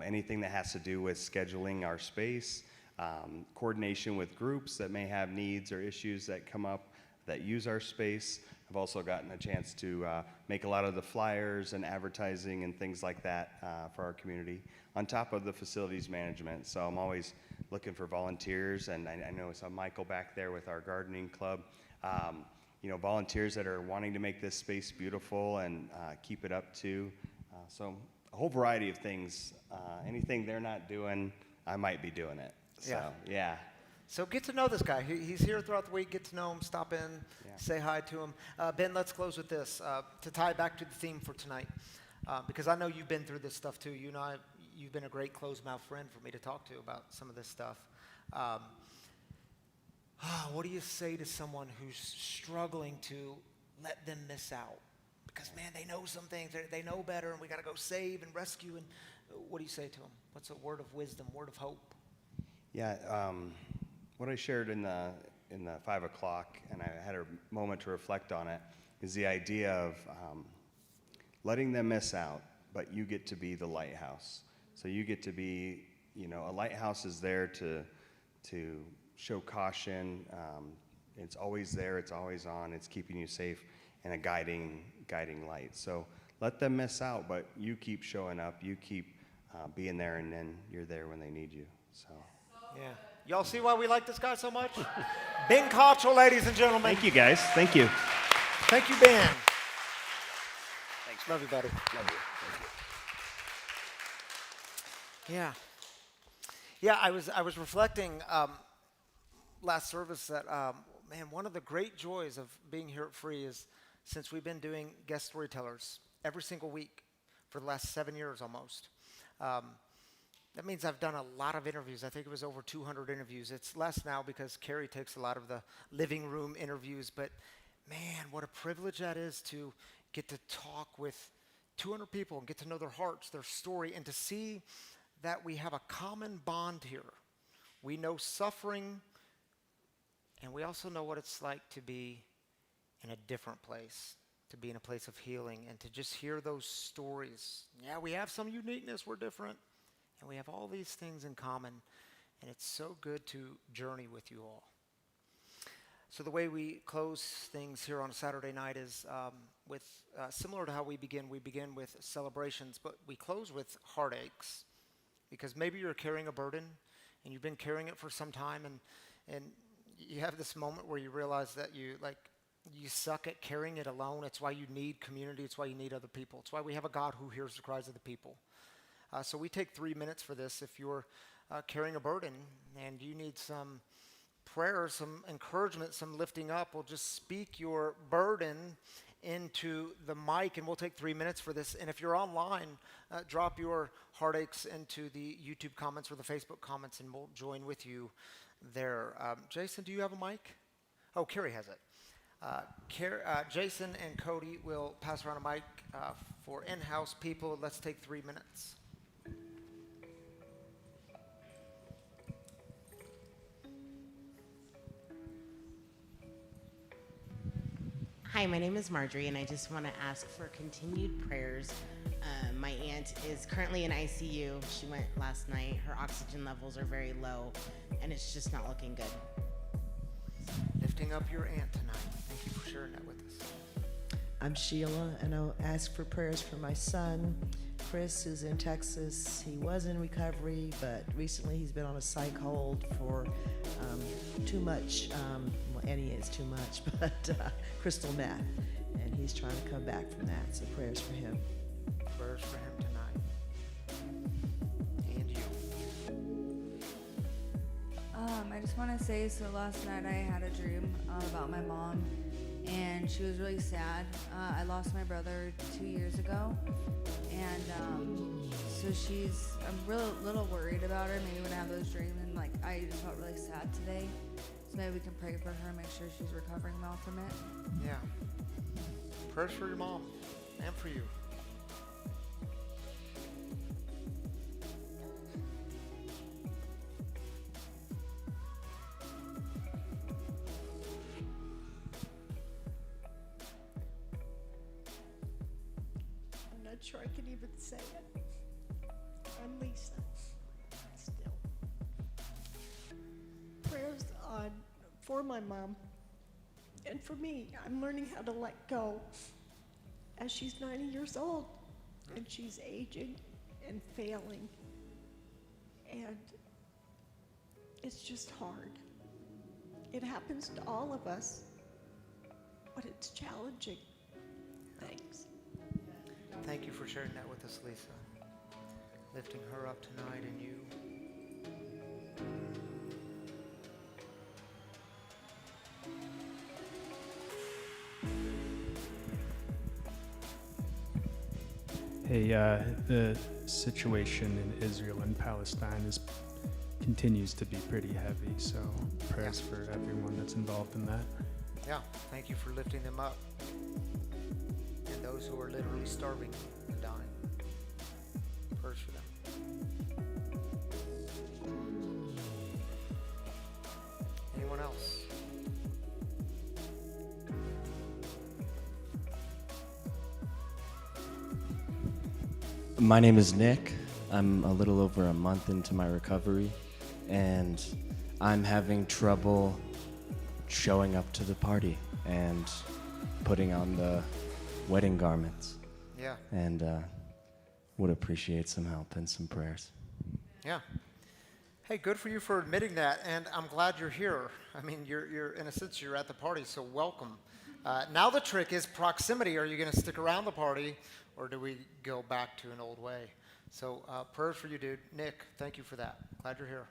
anything that has to do with scheduling our space, coordination with groups that may have needs or issues that come up that use our space. I've also gotten a chance to make a lot of the flyers and advertising and things like that for our community, on top of the facilities management. So I'm always looking for volunteers, and I know I saw Michael back there with our gardening club. Volunteers that are wanting to make this space beautiful and keep it up too. So a whole variety of things. Anything they're not doing, I might be doing it. So, yeah. So get to know this guy. He's here throughout the week. Get to know him. Stop in. Say hi to him. Ben, let's close with this. To tie back to the theme for tonight, because I know you've been through this stuff too. You know, you've been a great close-mouth friend for me to talk to about some of this stuff. What do you say to someone who's struggling to let them miss out? Because, man, they know some things. They know better, and we got to go save and rescue. And what do you say to them? What's a word of wisdom, word of hope? Yeah, what I shared in the 5 o'clock, and I had a moment to reflect on it, is the idea of letting them miss out, but you get to be the lighthouse. So you get to be, a lighthouse is there to show caution. It's always there, it's always on, it's keeping you safe, and a guiding light. So let them miss out, but you keep showing up, you keep being there, and then you're there when they need you. So. Yeah. Y'all see why we like this guy so much? Ben Cochell, ladies and gentlemen. Thank you, guys. Thank you. Thank you, Ben. Thanks. Love you, buddy. Love you. Yeah. Yeah, I was reflecting last service that, man, one of the great joys of being here at Free is since we've been doing guest storytellers every single week for the last 7 years almost. That means I've done a lot of interviews. I think it was over 200 interviews. It's less now because Carrie takes a lot of the living room interviews. But, man, what a privilege that is to get to talk with 200 people and get to know their hearts, their story, and to see that we have a common bond here. We know suffering And we also know what it's like to be in a different place, to be in a place of healing, and to just hear those stories. Yeah, we have some uniqueness, we're different, and we have all these things in common, and it's so good to journey with you all. So the way we close things here on a Saturday night is with similar to how we begin with celebrations, but we close with heartaches, because maybe you're carrying a burden, and you've been carrying it for some time, and you have this moment where you realize that you suck at carrying it alone. It's why you need community. It's why you need other people. It's why we have a God who hears the cries of the people. So we take 3 minutes for this. If you're carrying a burden and you need some prayer, some encouragement, some lifting up, we'll just speak your burden into the mic, and we'll take 3 minutes for this. And if you're online, drop your heartaches into the YouTube comments or the Facebook comments, and we'll join with you there. Jason, do you have a mic? Oh, Carrie has it. Jason and Cody will pass around a mic for in-house people. Let's take 3 minutes. Hi, my name is Marjorie, and I just want to ask for continued prayers. My aunt is currently in ICU. She went last night. Her oxygen levels are very low, and it's just not looking good. Lifting up your aunt tonight. Thank you for sharing that with us. I'm Sheila, and I'll ask for prayers for my son, Chris, who's in Texas. He was in recovery, but recently he's been on a psych hold for too much, and he is too much, but crystal meth, and he's trying to come back from that, so prayers for him. Prayers for him tonight. And you. I just want to say, so last night I had a dream about my mom, and she was really sad. I lost my brother 2 years ago, and so I'm little worried about her, maybe when I have those dreams, and like I just felt really sad today. So maybe we can pray for her, make sure she's recovering well from it. Yeah. Prayers for your mom and for you. I'm not sure I can even say it. I'm Lisa. Still. Prayers for my mom and for me. I'm learning how to let go as she's 90 years old and she's aging and failing. And it's just hard. It happens to all of us, but it's challenging. Thanks. Thank you for sharing that with us, Lisa. Lifting her up tonight and you. Hey, the situation in Israel and Palestine continues to be pretty heavy, so prayers for everyone that's involved in that. Yeah, thank you for lifting them up. And those who are literally starving and dying. Prayers for them. Anyone else? My name is Nick. I'm a little over a month into my recovery, and I'm having trouble showing up to the party and putting on the wedding garments. Yeah. And would appreciate some help and some prayers. Yeah. Hey, good for you for admitting that, and I'm glad you're here. I mean, you're in a sense, you're at the party, so welcome. Now the trick is proximity. Are you going to stick around the party, or do we go back to an old way? So prayers for you, dude. Nick, thank you for that. Glad you're here.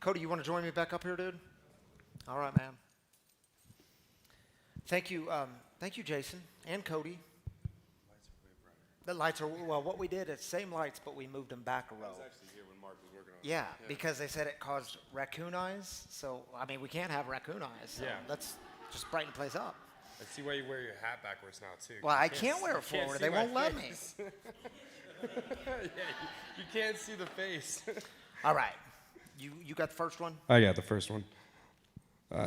Cody, you want to join me back up here, dude? All right, man. Thank you, Jason and Cody. The lights are, well, what we did is same lights, but we moved them back a row. I was actually here when Mark was working on it. Yeah, because they said it caused raccoon eyes. So, I mean, we can't have raccoon eyes. So Yeah. Let's just brighten the place up. I see why you wear your hat backwards now, too. Well, I You can't wear it you can't forward. see They my won't let me. face. Yeah, you can't see the face. All right. You got the first one? I got the first one.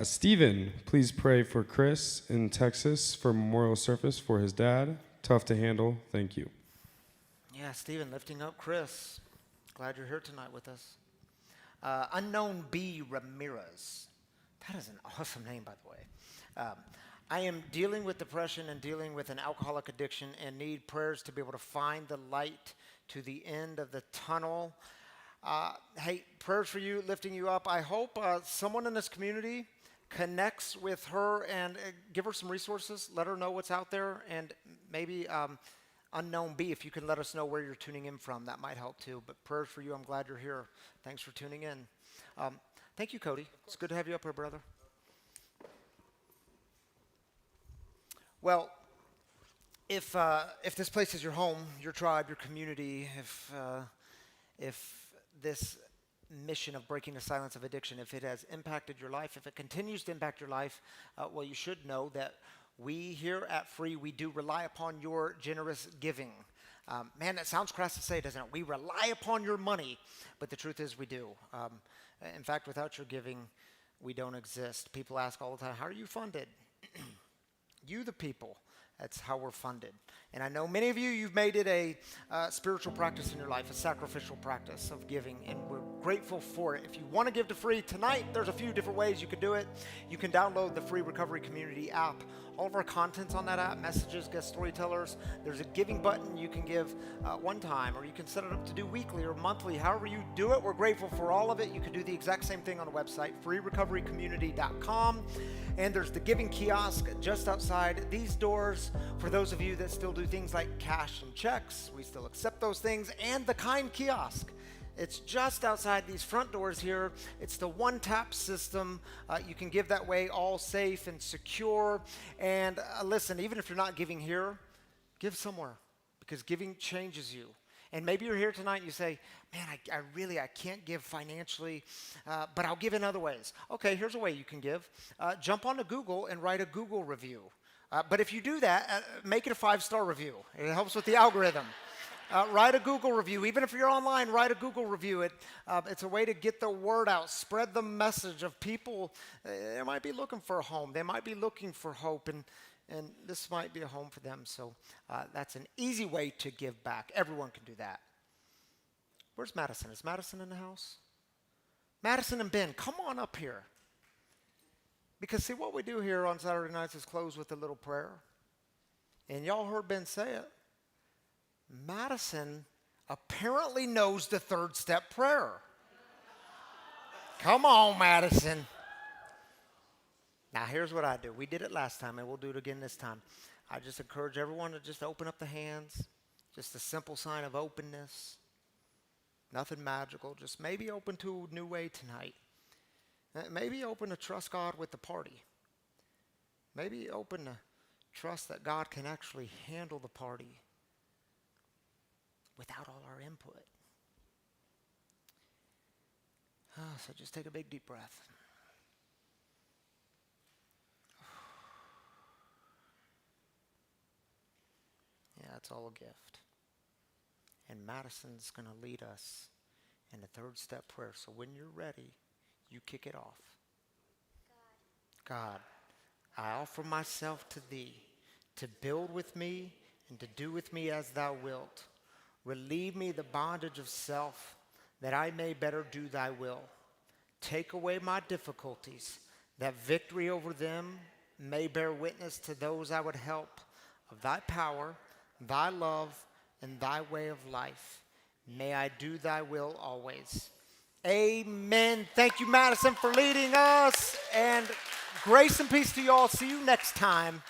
Stephen, please pray for Chris in Texas for memorial service for his dad. Tough to handle. Thank you. Yeah, Stephen, lifting up Chris. Glad you're here tonight with us. Unknown B. Ramirez. That is an awesome name, by the way. I am dealing with depression and dealing with an alcoholic addiction and need prayers to be able to find the light to the end of the tunnel. Hey, prayers for you, lifting you up. I hope someone in this community connects with her and give her some resources. Let her know what's out there, and maybe Unknown B, if you can let us know where you're tuning in from, that might help too. But prayers for you. I'm glad you're here. Thanks for tuning in. Thank you, Cody. It's good to have you up here, brother. Well, if this place is your home, your tribe, your community, if this mission of breaking the silence of addiction, if it has impacted your life, if it continues to impact your life, well, you should know that we here at Free, we do rely upon your generous giving. Man, that sounds crass to say, doesn't it? We rely upon your money, but the truth is we do. In fact, without your giving, we don't exist. People ask all the time, how are you funded? You, the people. That's how we're funded. And I know many of you, you've made it a spiritual practice in your life, a sacrificial practice of giving, and we're grateful for it. If you want to give to Free tonight, there's a few different ways you can do it. You can download the Free Recovery Community app. All of our content's on that app, messages, guest storytellers. There's a giving button you can give one time, or you can set it up to do weekly or monthly. However you do it, we're grateful for all of it. You can do the exact same thing on the website, freerecoverycommunity.com. And there's the giving kiosk just outside these doors for those of you that still do things like cash and checks. We still accept those things. And the Kind kiosk. It's just outside these front doors here. It's the one-tap system. You can give that way, all safe and secure. And listen, even if you're not giving here, give somewhere, because giving changes you. And maybe you're here tonight and you say, man, I can't give financially, but I'll give in other ways. Okay, here's a way you can give. Jump onto Google and write a Google review. But if you do that, make it a 5-star review. It helps with the algorithm. Write a Google review. Even if you're online, write a Google review. It's a way to get the word out, spread the message of people. They might be looking for a home. They might be looking for hope, and this might be a home for them. So that's an easy way to give back. Everyone can do that. Where's Madison? Is Madison in the house? Madison and Ben, come on up here. Because see, what we do here on Saturday nights is close with a little prayer. And y'all heard Ben say it. Madison apparently knows the 3rd step prayer. Come on, Madison. Now, here's what I do. We did it last time, and we'll do it again this time. I just encourage everyone to just open up the hands. Just a simple sign of openness. Nothing magical. Just maybe open to a new way tonight. Maybe open to trust God with the party. Maybe open to trust that God can actually handle the party without all our input. So just take a big deep breath. Yeah, it's all a gift. And Madison's going to lead us in the 3rd step prayer. So when you're ready, you kick it off. God, I offer myself to thee to build with me and to do with me as thou wilt. Relieve me the bondage of self, that I may better do thy will. Take away my difficulties, that victory over them may bear witness to those I would help of thy power, thy love, and thy way of life. May I do thy will always. Amen. Thank you, Madison, for leading us. And grace and peace to you all. See you next time.